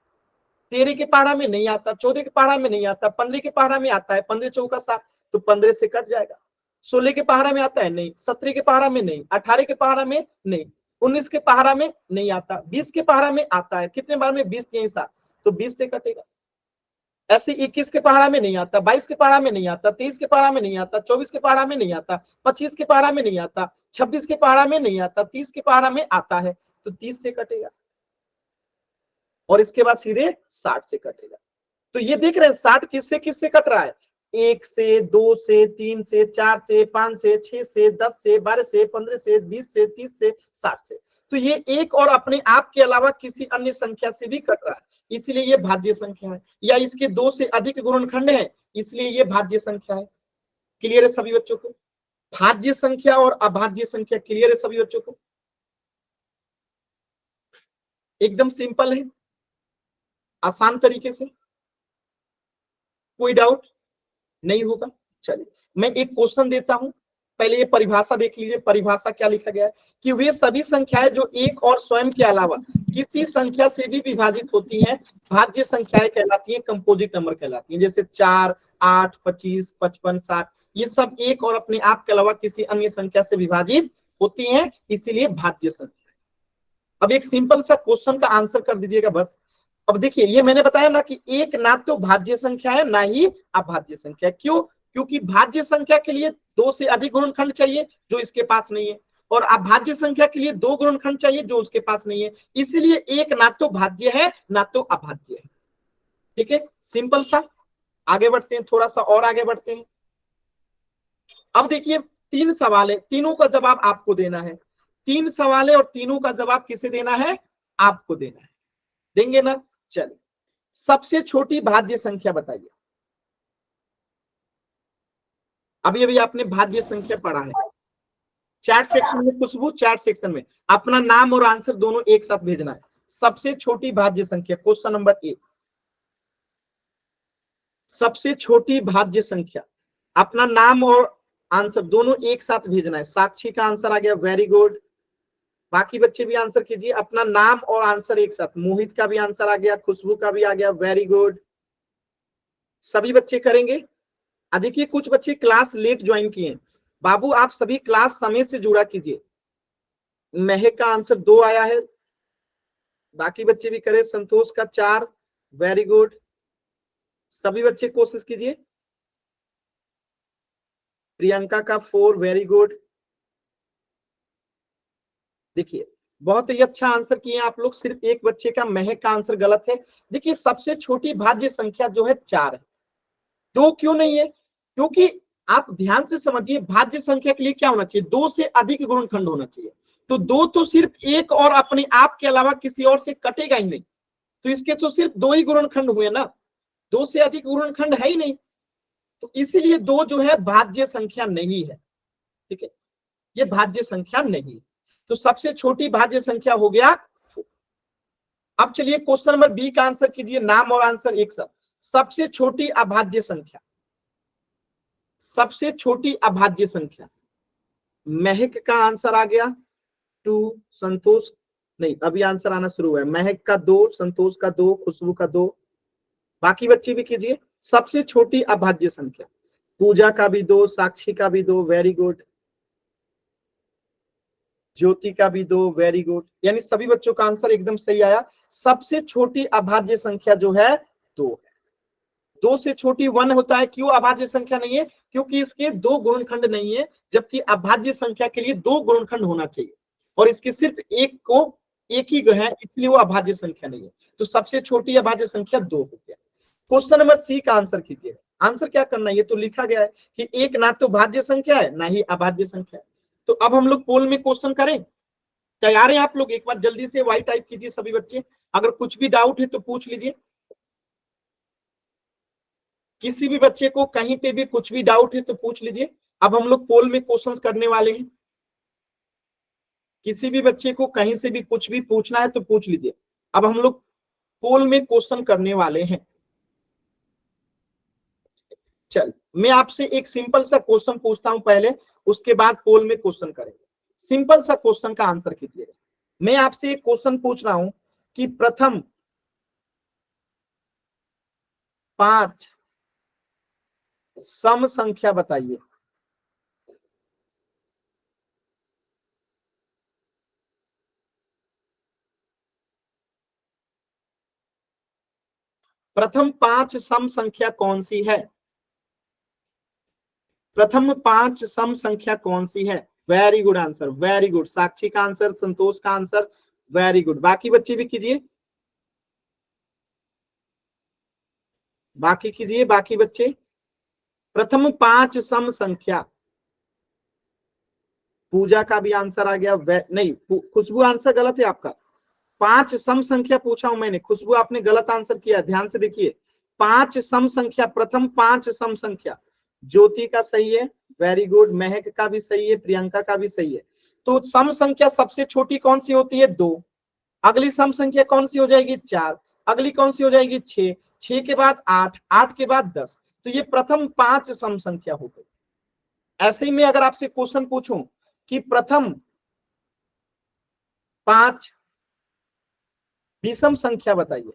13 के पहाड़ा में नहीं आता, 14 के पहाड़ा में नहीं आता, 15 के पहाड़ा में आता है, 15 चौका 60 तो 15 से कट जाएगा। 16 के पहाड़ा में आता है, नहीं। 17 के पहाड़ा में नहीं। 18 के पहाड़ा में नहीं। 19 के पहाड़ा में नहीं आता। 20 के पहाड़ा में आता है, कितने बार में, 20 3 60 तो 20 से कटेगा। ऐसे 21 के पहाड़ा में नहीं आता, 22 के पहाड़ा में नहीं आता, 23 के पहाड़ा में नहीं आता, 24 के पहाड़ा में नहीं आता, 25 के पहाड़ा में नहीं आता, 26 के पहाड़ा में नहीं आता, 30 के पहाड़ा में आता है तो 30 से कटेगा। और इसके बाद सीधे 60 से कटेगा। तो ये देख रहे हैं 60 किससे किससे कट रहा है, 1 से, 2 से, 3 से, 4 से, 5 से, 6 से, 10 से, 12 से, 15 से, 20 से, 30 से, 60 से। तो ये एक और अपने आप के अलावा किसी अन्य संख्या से भी कट रहा है, इसलिए ये भाज्य संख्या है। या इसके 2 से अधिक गुणनखंड है, इसलिए ये भाज्य संख्या है। क्लियर है सभी बच्चों को, भाज्य संख्या और अभाज्य संख्या क्लियर है सभी बच्चों को, एकदम सिंपल है, आसान तरीके से, कोई डाउट नहीं होगा। चलिए मैं एक क्वेश्चन देता हूं, पहले ये परिभाषा देख लीजिए। परिभाषा क्या लिखा गया है कि वे सभी संख्याएं जो एक और स्वयं के अलावा किसी संख्या से भी विभाजित होती हैं भाज्य संख्याएं कहलाती हैं, कंपोजिट नंबर कहलाती हैं। जैसे 4, 8, 25, 55, 60 ये सब एक और अपने आप के अलावा किसी अन्य संख्या से विभाजित होती हैं, इसीलिए भाज्य संख्या। अब एक सिंपल सा क्वेश्चन का आंसर कर दीजिएगा बस। अब देखिए ये मैंने बताया ना कि एक ना तो भाज्य संख्या है ना ही अभाज्य संख्या। क्यों, क्योंकि भाज्य संख्या के लिए 2 से अधिक गुणनखंड चाहिए जो इसके पास नहीं है, और अभाज्य संख्या के लिए 2 गुणनखंड चाहिए जो उसके पास नहीं है। इसलिए एक ना तो भाज्य है ना तो अभाज्य है। ठीक है, सिंपल सा। आगे बढ़ते हैं, थोड़ा सा और आगे बढ़ते हैं। अब देखिए 3 सवाल है, तीनों का जवाब आपको देना है। 3 सवाल है और तीनों का जवाब किसे देना है, आपको देना है। देंगे ना, चलिए सबसे छोटी भाज्य संख्या बताइए। अभी अभी आपने भाज्य संख्या पढ़ा है, चैट सेक्शन में खुशबू, चैट सेक्शन में अपना नाम और आंसर दोनों एक साथ भेजना है। सबसे छोटी भाज्य संख्या, क्वेश्चन नंबर 1, सबसे छोटी भाज्य संख्या, अपना नाम और आंसर दोनों एक साथ भेजना है। साक्षी का आंसर आ गया, वेरी गुड। बाकी बच्चे भी आंसर कीजिए, अपना नाम और आंसर एक साथ। मोहित का भी आंसर आ गया, खुशबू का भी आ गया, वेरी गुड। सभी बच्चे करेंगे। देखिए कुछ बच्चे क्लास लेट ज्वाइन किए, बाबू आप सभी क्लास समय से जुड़ा कीजिए। महक का आंसर 2 आया है, बाकी बच्चे भी करें। संतोष का 4, वेरी गुड। सभी बच्चे कोशिश कीजिए। प्रियंका का 4, वेरी गुड। देखिए बहुत ही अच्छा आंसर किए आप लोग, सिर्फ एक बच्चे का, महक का आंसर गलत है। देखिए सबसे छोटी भाज्य संख्या जो है 4 है, 2 क्यों नहीं है, क्योंकि आप ध्यान से समझिए भाज्य संख्या के लिए क्या होना चाहिए, 2 से अधिक गुणनखंड होना चाहिए। तो 2 तो सिर्फ एक और अपने आप के अलावा किसी और से कटेगा ही नहीं, तो इसके तो सिर्फ 2 ही गुणनखंड हुए ना, 2 से अधिक गुणनखंड है ही नहीं, तो इसीलिए 2 जो है भाज्य संख्या नहीं है। ठीक है, ये भाज्य संख्या नहीं है, तो सबसे छोटी भाज्य संख्या हो गया। अब चलिए क्वेश्चन नंबर बी का आंसर कीजिए, नाम और आंसर एक साथ। सबसे छोटी अभाज्य संख्या, सबसे छोटी अभाज्य संख्या, महक का आंसर आ गया 2, संतोष नहीं, अभी आंसर आना शुरू हुआ है। महक का 2, संतोष का 2, खुशबू का 2, बाकी बच्चे भी कीजिए। सबसे छोटी अभाज्य संख्या, पूजा का भी 2, साक्षी का भी 2, वेरी गुड। ज्योति का भी 2, वेरी गुड। यानी सभी बच्चों का आंसर एकदम सही आया। सबसे छोटी अभाज्य संख्या जो है 2 है। 2 से छोटी 1 होता है। क्यों अभाज्य संख्या नहीं है? क्योंकि इसके 2 गुणनखंड नहीं है, जबकि अभाज्य संख्या के लिए 2 गुणनखंड होना चाहिए और इसके सिर्फ एक ही है, इसलिए वो अभाज्य संख्या नहीं है। तो सबसे छोटी अभाज्य संख्या 2 हो गया। क्वेश्चन नंबर सी का आंसर कीजिए। आंसर क्या करना है? ये तो लिखा गया है कि एक ना तो भाज्य संख्या है ना ही अभाज्य संख्या है। तो अब हम लोग पोल में क्वेश्चन करें। तैयार है आप लोग? एक बार जल्दी से वाई टाइप कीजिए सभी बच्चे। अगर कुछ भी डाउट है तो पूछ लीजिए। किसी भी बच्चे को कहीं पे भी कुछ भी डाउट है तो पूछ लीजिए। अब हम लोग पोल में क्वेश्चंस करने वाले हैं। किसी भी बच्चे को कहीं से भी कुछ भी पूछना है तो पूछ लीजिए। अब हम लोग पोल में क्वेश्चन करने वाले हैं। चल, मैं आपसे एक सिंपल सा क्वेश्चन पूछता हूं पहले, उसके बाद पोल में क्वेश्चन करेंगे। सिंपल सा क्वेश्चन का आंसर कीजिएगा। मैं आपसे एक क्वेश्चन पूछ रहा हूं कि प्रथम 5 सम संख्या बताइए। प्रथम 5 सम संख्या कौन सी है? प्रथम 5 सम संख्या कौन सी है? Very good answer, very good. Sakshi का आंसर, संतोष का आंसर, वेरी गुड। बाकी बच्चे भी कीजिए, बाकी कीजिए, बाकी बच्चे। प्रथम 5 सम संख्या। पूजा का भी आंसर आ गया। नहीं, खुशबू आंसर गलत है आपका। 5 सम संख्या पूछा हूं मैंने। खुशबू आपने गलत आंसर किया, ध्यान से देखिए। 5 सम संख्या, प्रथम 5 सम संख्या। ज्योति का सही है, वेरी गुड। महक का भी सही है, प्रियंका का भी सही है। तो सम संख्या सबसे छोटी कौन सी होती है? 2। अगली सम संख्या कौन सी हो जाएगी? 4। अगली कौन सी हो जाएगी? 6। 6 के बाद 8, 8 के बाद 10। तो ये प्रथम 5 सम संख्या हो गई। ऐसे ही मैं अगर आपसे क्वेश्चन पूछूं कि प्रथम 5 विषम संख्या बताइए।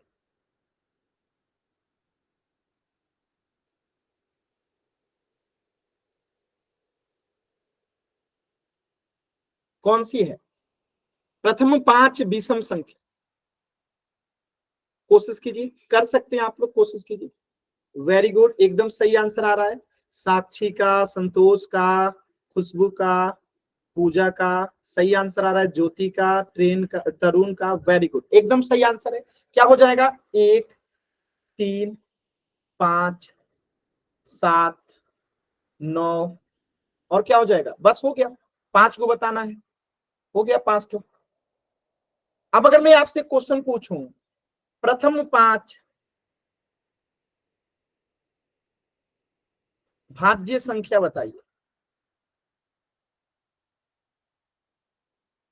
कौन सी है प्रथम 5 विषम संख्या? कोशिश कीजिए, कर सकते हैं आप लोग, कोशिश कीजिए। वेरी गुड, एकदम सही आंसर आ रहा है। साक्षी का, संतोष का, खुशबू का, पूजा का सही आंसर आ रहा है। ज्योति का, ट्रेन का, तरुण का, वेरी गुड, एकदम सही आंसर है। क्या हो जाएगा? 1, 3, 5, 7, 9 और क्या हो जाएगा? बस हो गया, 5 को बताना है। हो गया 5 को। अब अगर मैं आपसे क्वेश्चन पूछूं, प्रथम 5 भाज्य संख्या बताइए।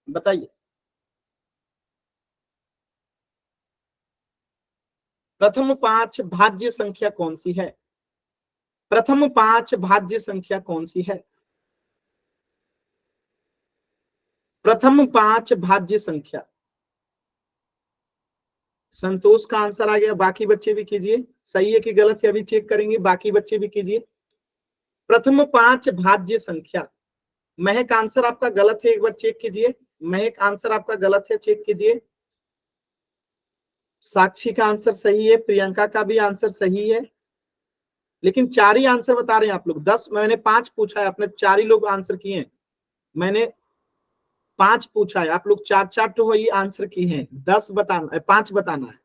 बताइए, प्रथम 5 भाज्य संख्या कौन सी है? प्रथम 5 भाज्य संख्या कौन सी है? प्रथम 5 भाज्य संख्या। संतोष का आंसर आ गया। बाकी बच्चे भी कीजिए, सही है कि गलत है अभी चेक करेंगे। बाकी बच्चे भी कीजिए। प्रथम 5 भाज्य संख्या। महक आंसर आपका गलत है, एक बार चेक कीजिए। महक आंसर आपका गलत है, चेक कीजिए। साक्षी का आंसर सही है, प्रियंका का भी आंसर सही है, लेकिन 4 ही आंसर बता रहे हैं आप लोग। 10, मैंने 5 पूछा है, आपने 4 ही लोग आंसर किए हैं। मैंने 5 पूछा है, आप लोग 4 तो वही आंसर किए हैं। 10 बताना, 5 बताना है,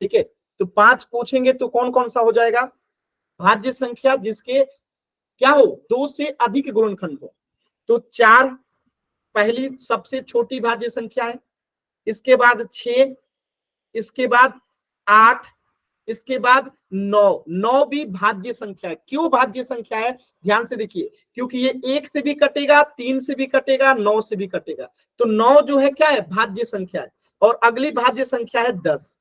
ठीक है? तो 5 पूछेंगे तो कौन कौन सा हो जाएगा? भाज्य संख्या जिसके क्या हो? 2 से अधिक गुणनखंड हो। तो 4 पहली सबसे छोटी भाज्य संख्या है, इसके बाद 6, इसके बाद 8, इसके बाद 9। 9 भी भाज्य संख्या है। क्यों भाज्य संख्या है? ध्यान से देखिए, क्योंकि ये 1 से भी कटेगा, 3 से भी कटेगा, 9 से भी कटेगा। तो 9 जो है क्या है? भाज्य संख्या है। और अगली भाज्य संख्या है 10,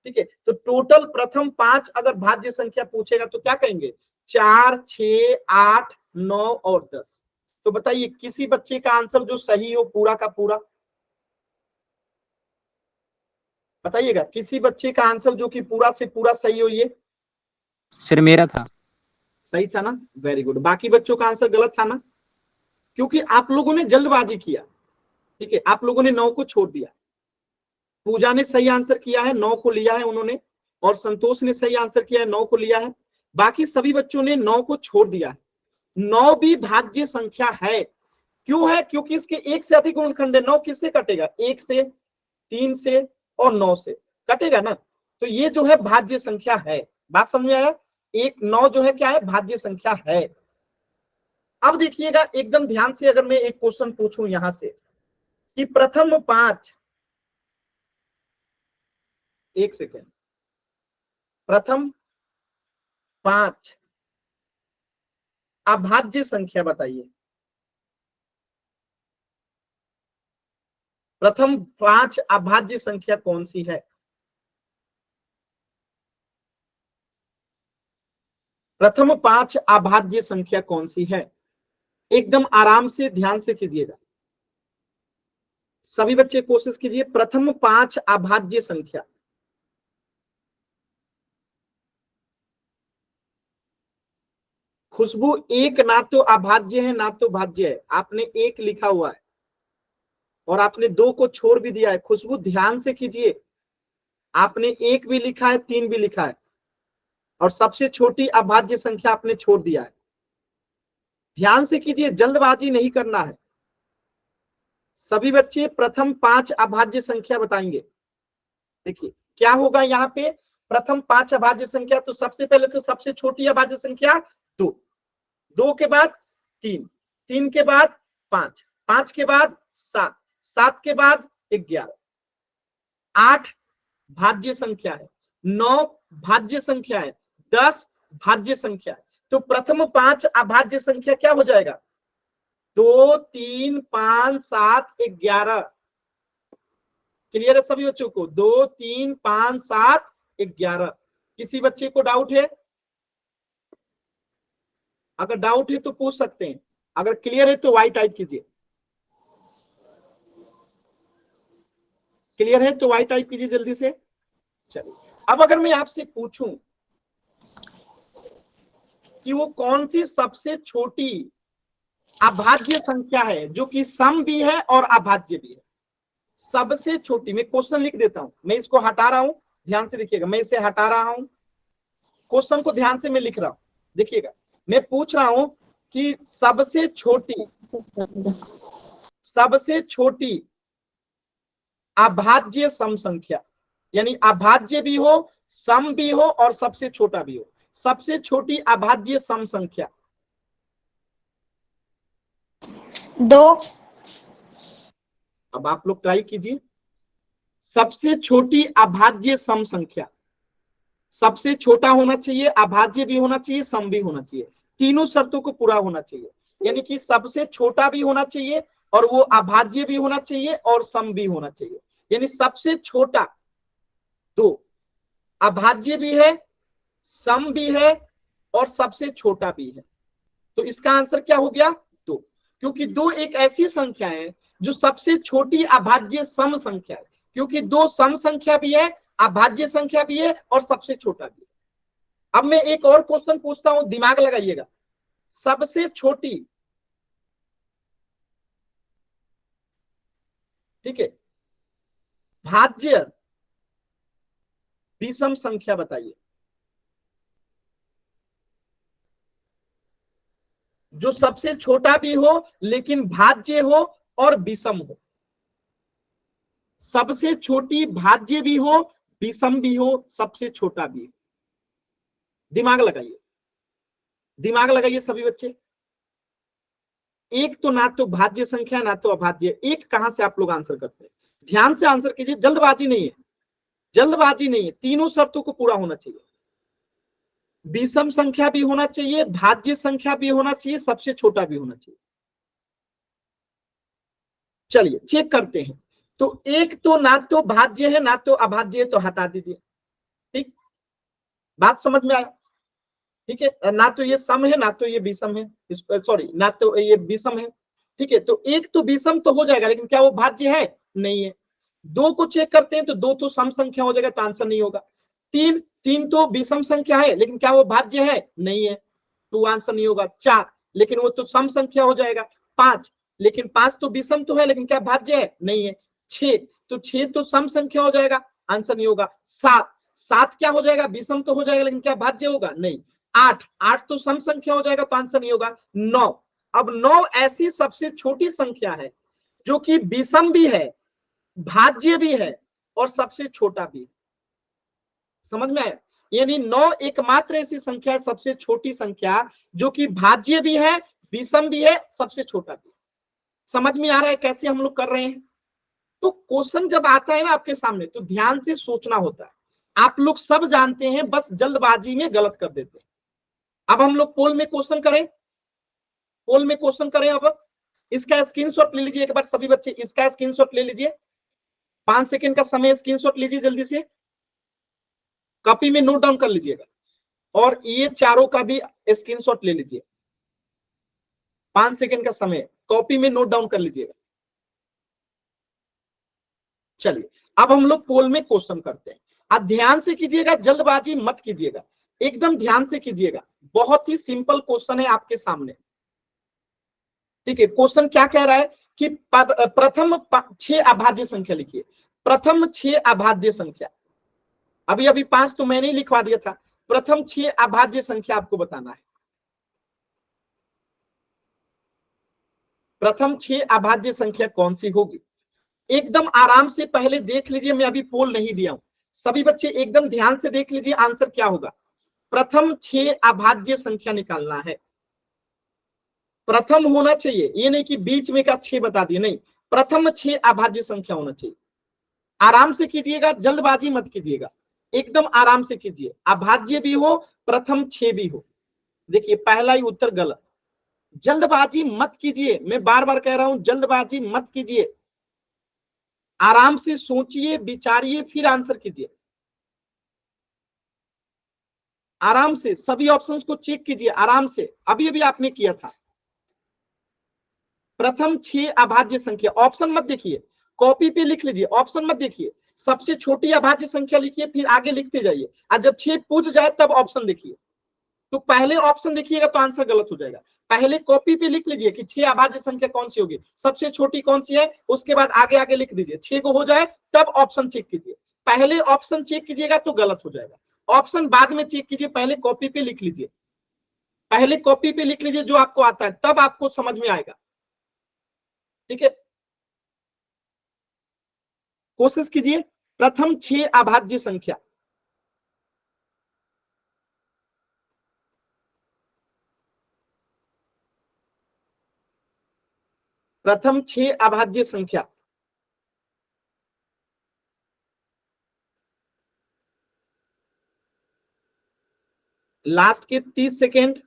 ठीक है? तो टोटल प्रथम 5 अगर भाज्य संख्या पूछेगा तो क्या कहेंगे? 4, 6, 8, 9 और 10। तो बताइए किसी बच्चे का आंसर जो सही हो पूरा का पूरा, बताइएगा किसी बच्चे का आंसर जो कि पूरा से पूरा सही हो। ये सर मेरा था। सही था ना, वेरी गुड। बाकी बच्चों का आंसर गलत था ना, क्योंकि आप लोगों ने जल्दबाजी किया। ठीक है, आप लोगों ने 9 को छोड़ दिया। पूजा ने सही आंसर किया है, 9 को लिया है उन्होंने, और संतोष ने सही आंसर किया है, 9 को लिया है। बाकी सभी बच्चों ने 9 को छोड़ दिया है। 9 भी भाज्य संख्या है। क्यों है? क्योंकि इसके एक से अधिक गुणनखंड है। 9 किससे कटेगा? 1 से, 3 से और 9 से कटेगा ना। तो ये जो है भाज्य संख्या है। बात समझ में आया? 9 जो है क्या है? भाज्य संख्या है। अब देखिएगा एकदम ध्यान से, अगर मैं एक क्वेश्चन पूछूं यहां से कि प्रथम 5, एक सेकेंड, प्रथम 5 अभाज्य संख्या बताइए। प्रथम 5 अभाज्य संख्या कौन सी है? प्रथम 5 अभाज्य संख्या कौन सी है? एकदम आराम से ध्यान से कीजिएगा, सभी बच्चे कोशिश कीजिए। प्रथम 5 अभाज्य संख्या, खुशबू, एक ना तो अभाज्य है ना तो भाज्य है। आपने 1 लिखा हुआ है और आपने 2 को छोड़ भी दिया है। खुशबू ध्यान से कीजिए, आपने 1 भी लिखा है, 3 भी लिखा है, और सबसे छोटी अभाज्य संख्या आपने छोड़ दिया है। ध्यान से कीजिए, जल्दबाजी नहीं करना है। सभी बच्चे प्रथम 5 अभाज्य संख्या बताएंगे। देखिए क्या होगा यहाँ पे, प्रथम 5 अभाज्य संख्या, तो सबसे पहले तो सबसे छोटी अभाज्य संख्या 2, 2 के बाद 3, 3 के बाद 5, 5 के बाद 7, 7 के बाद 11, 8 भाज्य संख्या है, 9 भाज्य संख्या है, 10 भाज्य संख्या है। तो प्रथम 5 अभाज्य संख्या क्या हो जाएगा? 2, 3, 5, 7, 11। क्लियर है सभी बच्चों को? 2, 3, 5, 7, 11। किसी बच्चे को डाउट है? अगर डाउट है तो पूछ सकते हैं, अगर क्लियर है तो वाई टाइप कीजिए। क्लियर है तो वाई टाइप कीजिए जल्दी से। चलिए, अब अगर मैं आपसे पूछूं कि वो कौन सी सबसे छोटी अभाज्य संख्या है जो कि सम भी है और अभाज्य भी है, सबसे छोटी। मैं क्वेश्चन लिख देता हूं, मैं इसको हटा रहा हूं, ध्यान से देखिएगा, मैं इसे हटा रहा हूं, क्वेश्चन को ध्यान से मैं लिख रहा हूं। देखिएगा, मैं पूछ रहा हूं कि सबसे छोटी अभाज्य सम संख्या, यानी अभाज्य भी हो, सम भी हो और सबसे छोटा भी हो, सबसे छोटी अभाज्य सम संख्या। 2। अब आप लोग ट्राई कीजिए, सबसे छोटी अभाज्य सम संख्या, सबसे छोटा होना चाहिए, अभाज्य भी होना चाहिए, सम भी होना चाहिए, तीनों शर्तों को पूरा होना चाहिए। यानी कि सबसे छोटा भी होना चाहिए और वो अभाज्य भी होना चाहिए और सम भी होना चाहिए। यानी सबसे छोटा 2, अभाज्य भी है, सम भी है और सबसे छोटा भी है। तो इसका आंसर क्या हो गया? 2, क्योंकि 2 एक ऐसी संख्या है जो सबसे छोटी अभाज्य सम संख्या है, क्योंकि 2 सम संख्या भी है, अभाज्य संख्या भी है और सबसे छोटा भी है। अब मैं एक और क्वेश्चन पूछता हूं, दिमाग लगाइएगा। सबसे छोटी, ठीक है, भाज्य विषम संख्या बताइए, जो सबसे छोटा भी हो लेकिन भाज्य हो और विषम हो। सबसे छोटी भाज्य भी हो, विषम भी हो, सबसे छोटा भी हो। दिमाग लगाइए, दिमाग लगाइए सभी बच्चे। एक तो ना तो भाज्य संख्या ना तो अभाज्य, एक कहां से आप लोग आंसर करते हैं? ध्यान से आंसर कीजिए, जल्दबाजी नहीं है, जल्दबाजी नहीं है, तीनों शर्तों को पूरा होना चाहिए। विषम संख्या भी होना चाहिए, भाज्य संख्या भी होना चाहिए, सबसे छोटा भी होना चाहिए। चलिए चेक करते हैं। तो एक तो ना तो भाज्य है ना तो अभाज्य है, तो हटा दीजिए। ठीक, बात समझ में आया? ठीक है, ना तो ये सम है ना तो ये विषम है, सॉरी ना तो ये विषम है। ठीक है, तो एक तो विषम तो हो जाएगा, लेकिन क्या वो भाज्य है? नहीं है। 2 को चेक करते हैं तो 2 तो सम संख्या हो जाएगा, तो आंसर नहीं होगा। 3 तो विषम संख्या है, लेकिन क्या वो भाज्य है? नहीं है। 2 आंसर नहीं होगा। 4 लेकिन वो तो सम संख्या हो जाएगा। 5 लेकिन 5 तो विषम तो है लेकिन क्या भाज्य है? नहीं है। 6 तो 6 तो सम संख्या हो जाएगा, आंसर नहीं होगा। 7 क्या हो जाएगा? विषम तो हो जाएगा लेकिन क्या भाज्य होगा? नहीं। 8 तो सम संख्या हो जाएगा तो आंसर नहीं होगा। 9 अब 9 ऐसी सबसे छोटी संख्या है जो कि विषम भी है, भाज्य भी है और सबसे छोटा भी है। समझ में आया? यानी 9 एकमात्र ऐसी संख्या है, सबसे छोटी संख्या जो कि भाज्य भी है, विषम भी है, सबसे छोटा भी है। समझ में आ रहा है कैसे हम लोग कर रहे हैं? तो क्वेश्चन जब आता है ना आपके सामने तो ध्यान से सोचना होता है। आप लोग सब जानते हैं, बस जल्दबाजी में गलत कर देते हैं। अब हम लोग पोल में क्वेश्चन करें, पोल में क्वेश्चन करें। अब इसका स्क्रीनशॉट ले लीजिए एक बार सभी बच्चे, इसका स्क्रीनशॉट ले लीजिए। 5 सेकंड का समय, स्क्रीनशॉट लीजिए जल्दी से, कॉपी में नोट डाउन कर लीजिएगा और ये चारों का भी स्क्रीनशॉट ले लीजिए। 5 सेकंड का समय, कॉपी में नोट डाउन कर लीजिएगा। चलिए अब हम लोग पोल में क्वेश्चन करते हैं। अब ध्यान से कीजिएगा, जल्दबाजी मत कीजिएगा, एकदम ध्यान से कीजिएगा। बहुत ही सिंपल क्वेश्चन है आपके सामने, ठीक है। क्वेश्चन क्या कह रहा है कि प्रथम 6 अभाज्य संख्या लिखिए। प्रथम 6 अभाज्य संख्या, अभी 5 तो मैंने ही लिखवा दिया था। प्रथम 6 अभाज्य संख्या आपको बताना है। प्रथम 6 अभाज्य संख्या कौन सी होगी? एकदम आराम से पहले देख लीजिए, मैं अभी पोल नहीं दिया हूं, सभी बच्चे एकदम ध्यान से देख लीजिए आंसर क्या होगा। प्रथम 6 अभाज्य संख्या निकालना है। प्रथम होना चाहिए, ये नहीं कि बीच में का 6 बता दिए, नहीं, प्रथम 6 अभाज्य संख्या होना चाहिए। आराम से कीजिएगा, जल्दबाजी मत कीजिएगा, एकदम आराम से कीजिए। अभाज्य भी हो, प्रथम 6 भी हो। देखिए पहला ही उत्तर गलत। जल्दबाजी मत कीजिए, मैं बार बार कह रहा हूं, जल्दबाजी मत कीजिए। आराम से सोचिए, विचारिए, फिर आंसर कीजिए। आराम से सभी ऑप्शंस को चेक कीजिए, आराम से। अभी आपने किया था। प्रथम 6 अभाज्य संख्या, ऑप्शन मत देखिए, कॉपी पे लिख लीजिए, ऑप्शन मत देखिए। सबसे छोटी अभाज्य संख्या लिखिए, फिर आगे लिखते जाइए, और जब 6 पूछ जाए तब ऑप्शन देखिए। तो पहले ऑप्शन देखिएगा तो आंसर गलत हो जाएगा। पहले कॉपी पे लिख लीजिए कि 6 अभाज्य संख्या कौन सी होगी, सबसे छोटी कौन सी है, उसके बाद आगे आगे लिख दीजिए। 6 को हो जाए तब ऑप्शन चेक कीजिए। पहले ऑप्शन चेक कीजिएगा तो गलत हो जाएगा, ऑप्शन बाद में चेक कीजिए। पहले कॉपी पे लिख लीजिए, पहले कॉपी पे लिख लीजिए जो आपको आता है, तब आपको समझ में आएगा, ठीक है। कोशिश कीजिए। प्रथम 6 अभाज्य संख्या, प्रथम 6 अभाज्य संख्या। लास्ट के 30 सेकेंड,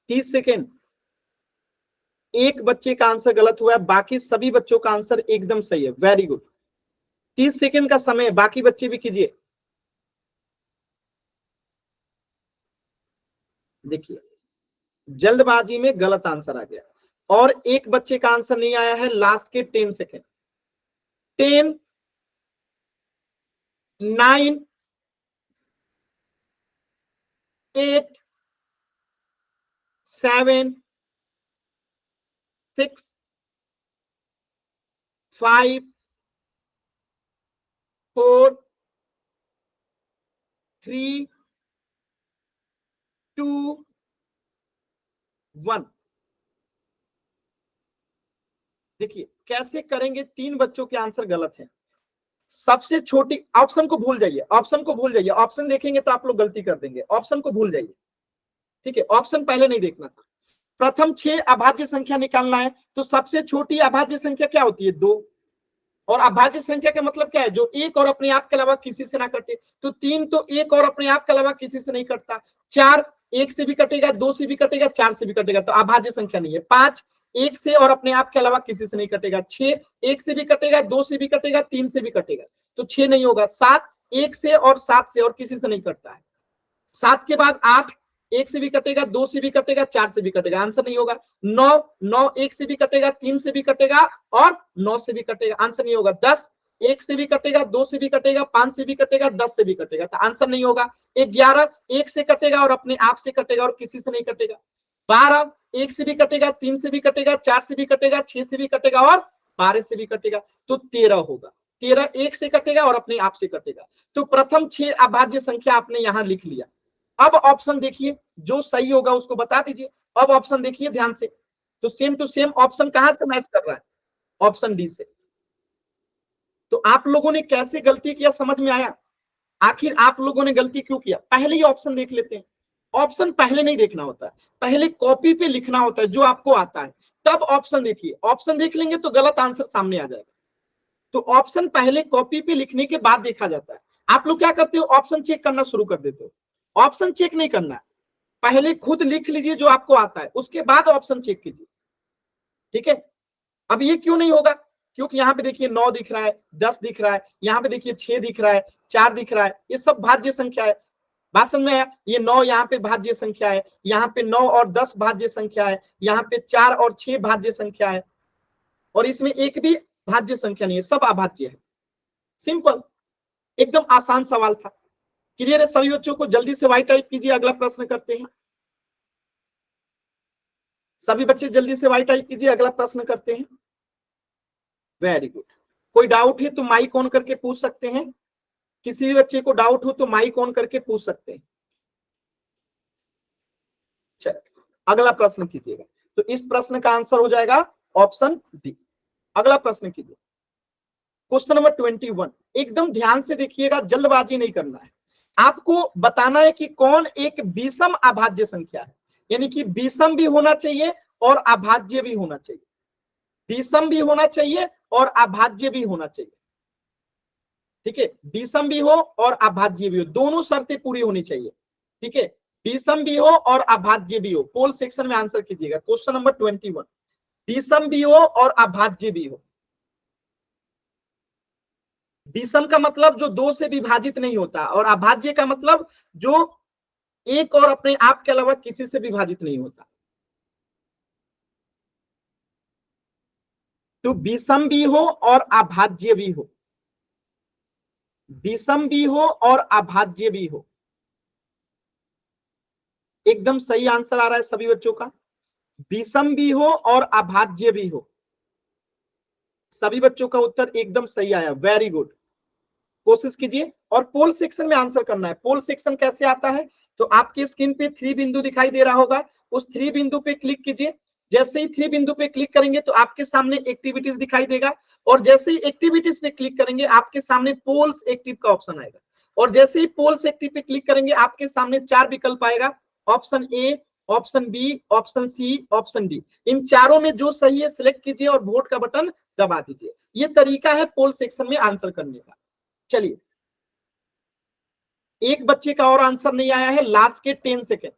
30 सेकेंड। एक बच्चे का आंसर गलत हुआ है, बाकी सभी बच्चों का आंसर एकदम सही है। Very good. 30 सेकेंड का समय, बाकी बच्चे भी कीजिए। देखिए जल्दबाजी में गलत आंसर आ गया, और एक बच्चे का आंसर नहीं आया है। लास्ट के 10 सेकेंड। 10, 9, 8, 7, 6, 5, 4, 3, 2, 1। देखिए कैसे करेंगे, 3 बच्चों के आंसर गलत हैं। सबसे छोटी, ऑप्शन को भूल जाइए, ऑप्शन को भूल जाइए, ऑप्शन देखेंगे तो आप लोग गलती कर देंगे। ऑप्शन को भूल जाइए, ठीक है, ऑप्शन पहले नहीं देखना था। प्रथम 6 अभाज्य संख्या निकालना है, तो सबसे छोटी अभाज्य संख्या क्या होती है? 2। और अभाज्य संख्या का मतलब क्या है? जो एक और अपने आप के अलावा किसी से ना कटे। तो 3 तो एक और अपने आप के अलावा किसी से नहीं कटता। 4 1 से भी कटेगा, 2 से भी कटेगा, 4 से भी कटेगा, तो अभाज्य संख्या नहीं है। 5 1 से और अपने आप के अलावा किसी से नहीं कटेगा। 6 1 से भी कटेगा, 2 से भी कटेगा, 3 से भी कटेगा, तो 6 नहीं होगा। 7 1 से और 7 से और किसी से नहीं कटता है। 7 के बाद 8 1 से भी कटेगा, 2 से भी कटेगा, 4 से भी कटेगा, आंसर नहीं होगा। 9 1 से भी कटेगा, 3 से भी कटेगा और 9 से भी कटेगा, आंसर नहीं होगा। 10 1 से भी कटेगा, 2 से भी कटेगा, 5 से भी कटेगा, 10 से भी कटेगा, तो आंसर नहीं होगा। 11 1 से कटेगा और अपने आप से कटेगा और किसी से नहीं कटेगा। 12 1 से भी कटेगा, 3 से भी कटेगा, 4 से भी कटेगा, 6 से भी कटेगा और 12 से भी कटेगा, तो 13 होगा। 13 1 से कटेगा और अपने आप से कटेगा। तो प्रथम 6 अभाज्य संख्या आपने यहां लिख लिया। अब ऑप्शन देखिए, जो सही होगा उसको बता दीजिए। अब ऑप्शन देखिए ध्यान से, तो सेम टू सेम ऑप्शन कहां से मैच कर रहा है? ऑप्शन डी से। तो आप लोगों ने कैसे गलती किया समझ में आया? आखिर आप लोगों ने गलती क्यों किया? पहले ही ऑप्शन देख लेते हैं। ऑप्शन पहले नहीं देखना होता है, पहले कॉपी पे लिखना होता है जो आपको आता है, तब ऑप्शन देखिए। ऑप्शन देख लेंगे तो गलत आंसर सामने आ जाएगा। तो ऑप्शन पहले कॉपी पे लिखने के बाद देखा जाता है। आप लोग क्या करते हो? ऑप्शन चेक करना शुरू कर देते हो। ऑप्शन चेक नहीं करना है, पहले खुद लिख लीजिए जो आपको आता है, उसके बाद ऑप्शन चेक कीजिए। ठीक है? अब ये क्यों नहीं होगा? क्योंकि यहाँ पे देखिए 9 दिख रहा है, 10 दिख रहा है, यहाँ पे देखिए 6 दिख रहा है, 4 दिख रहा है, ये सब भाज्य संख्या है। बात समझ में आया? ये 9 यहाँ पे भाज्य संख्या है, यहाँ पे 9 और 10 भाज्य संख्या है, यहाँ पे 4 और 6 भाज्य संख्या है, और इसमें एक भी भाज्य संख्या नहीं है, सब अभाज्य है। सिंपल, एकदम आसान सवाल था। क्लियर है सभी बच्चों को? जल्दी से वाई टाइप कीजिए, अगला प्रश्न करते हैं। सभी बच्चे जल्दी से वाई टाइप कीजिए, अगला प्रश्न करते हैं। Very good. कोई डाउट है तो माइक ऑन करके पूछ सकते हैं। किसी भी बच्चे को डाउट हो तो माइक ऑन करके पूछ सकते हैं। चलिए अगला प्रश्न कीजिएगा। तो इस प्रश्न का आंसर हो जाएगा ऑप्शन डी। अगला प्रश्न कीजिए, क्वेश्चन नंबर 21। एकदम ध्यान से देखिएगा, जल्दबाजी नहीं करना है। आपको बताना है कि कौन एक विषम अभाज्य संख्या है, यानी कि विषम भी होना चाहिए और अभाज्य भी होना चाहिए। विषम भी होना चाहिए और अभाज्य भी होना चाहिए। ठीक है? विषम भी हो और अभाज्य भी हो, दोनों शर्तें पूरी होनी चाहिए। ठीक है? विषम भी हो और अभाज्य भी हो। पोल सेक्शन में आंसर कीजिएगा। क्वेश्चन नंबर 21, विषम भी हो और अभाज्य भी हो। विषम का मतलब जो 2 से विभाजित नहीं होता, और अभाज्य का मतलब जो एक और अपने आप के अलावा किसी से विभाजित नहीं होता। तो विषम भी हो और अभाज्य भी हो, विषम भी हो और अभाज्य भी हो। एकदम सही आंसर आ रहा है सभी बच्चों का। विषम भी हो और अभाज्य भी हो। सभी बच्चों का उत्तर एकदम सही आया, वेरी गुड। कोशिश कीजिए और पोल सेक्शन में आंसर करना है। पोल सेक्शन कैसे आता है? तो आपकी स्क्रीन पे 3 बिंदु दिखाई दे रहा होगा, उस 3 बिंदु पे क्लिक कीजिए। जैसे ही 3 बिंदु पे क्लिक करेंगे तो आपके सामने एक्टिविटीज दिखाई देगा, और जैसे ही एक्टिविटीज पे क्लिक करेंगे आपके सामने पोल्स एक्टिव का ऑप्शन आएगा, और जैसे ही पोल्स एक्टिव पे क्लिक करेंगे आपके सामने 4 विकल्प आएगा, option A, option B, option C, option D. इन चारों में जो सही है सिलेक्ट कीजिए और वोट का बटन दबा दीजिए। ये तरीका है पोल सेक्शन में आंसर करने का। चलिए, एक बच्चे का और आंसर नहीं आया है, लास्ट के 10 सेकेंड।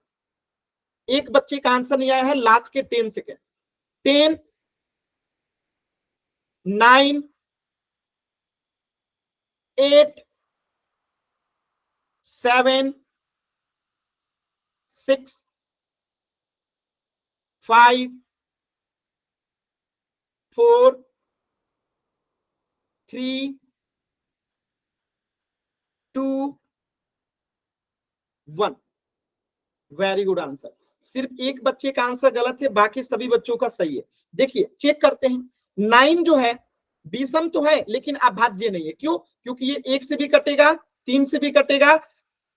एक बच्चे का आंसर नहीं आया है, लास्ट के 10 सेकेंड। 10, 9, 8, 7, 6, 5, 4, 3, 2, 1। Very good answer. सिर्फ एक बच्चे का आंसर गलत है, बाकी सभी बच्चों का सही है। देखिए चेक करते हैं। 9 जो है विषम तो है लेकिन अभाज्य नहीं है। क्यों? क्योंकि ये 1 से भी कटेगा, 3 से भी कटेगा,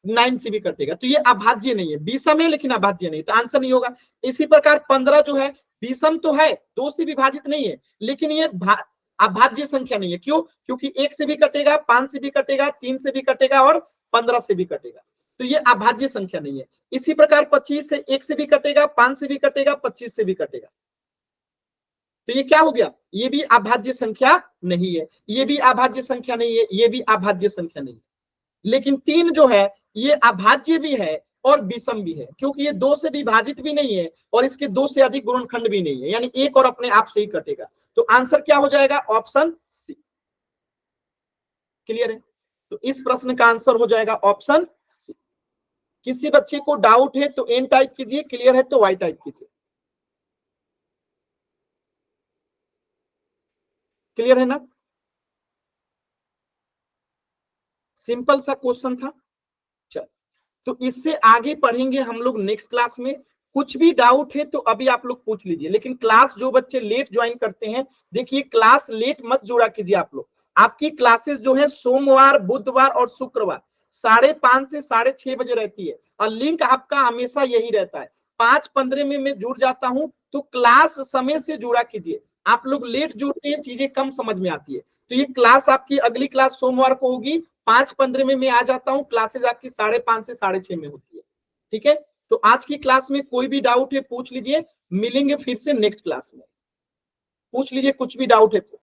9 से भी कटेगा, तो ये अभाज्य नहीं है। विषम है लेकिन अभाज्य नहीं, तो आंसर नहीं होगा। इसी प्रकार 15 जो है विषम तो है, 2 से विभाजित नहीं है, लेकिन ये अभाज्य संख्या नहीं है। क्यों? क्योंकि 1 से भी कटेगा, 5 से भी कटेगा, 3 से भी कटेगा और 15 से भी कटेगा, तो ये अभाज्य संख्या नहीं है। इसी प्रकार 25 से 1 से भी कटेगा, 5 से भी कटेगा, 25 से भी कटेगा, तो ये क्या हो गया? ये भी अभाज्य संख्या नहीं है, ये भी अभाज्य संख्या नहीं है, ये भी अभाज्य संख्या नहीं है। लेकिन 3 जो है ये अभाज्य भी है और विषम भी है, क्योंकि ये 2 से विभाजित भी नहीं है और इसके 2 से अधिक गुणनखंड भी नहीं है, यानी एक और अपने आप से ही कटेगा। तो आंसर क्या हो जाएगा? Option C. क्लियर है? तो इस प्रश्न का आंसर हो जाएगा ऑप्शन सी। किसी बच्चे को डाउट है तो एन टाइप कीजिए, क्लियर है तो वाई टाइप कीजिए। क्लियर है ना? सिंपल सा क्वेश्चन था। चल, तो इससे आगे पढ़ेंगे हम लोग नेक्स्ट क्लास में। कुछ भी डाउट है तो अभी आप लोग पूछ लीजिए, लेकिन क्लास जो बच्चे लेट ज्वाइन करते हैं, देखिए क्लास लेट मत जोड़ा कीजिए आप लोग। आपकी क्लासेस जो है सोमवार, बुधवार और शुक्रवार 5:30 से 6:30 बजे रहती है, और लिंक आपका हमेशा यही रहता है। 5:15 में मैं जुड़ जाता हूं, तो क्लास समय से जुड़ा कीजिए। आप लोग लेट जुड़ते हैं, चीजें कम समझ में आती है। तो ये क्लास आपकी अगली क्लास सोमवार को होगी, 5:15 में मैं आ जाता हूँ। क्लासेज आपकी 5:30 से 6:30 में होती है। ठीक है, तो आज की क्लास में कोई भी डाउट है पूछ लीजिए, मिलेंगे फिर से नेक्स्ट क्लास में। पूछ लीजिए कुछ भी डाउट है तो।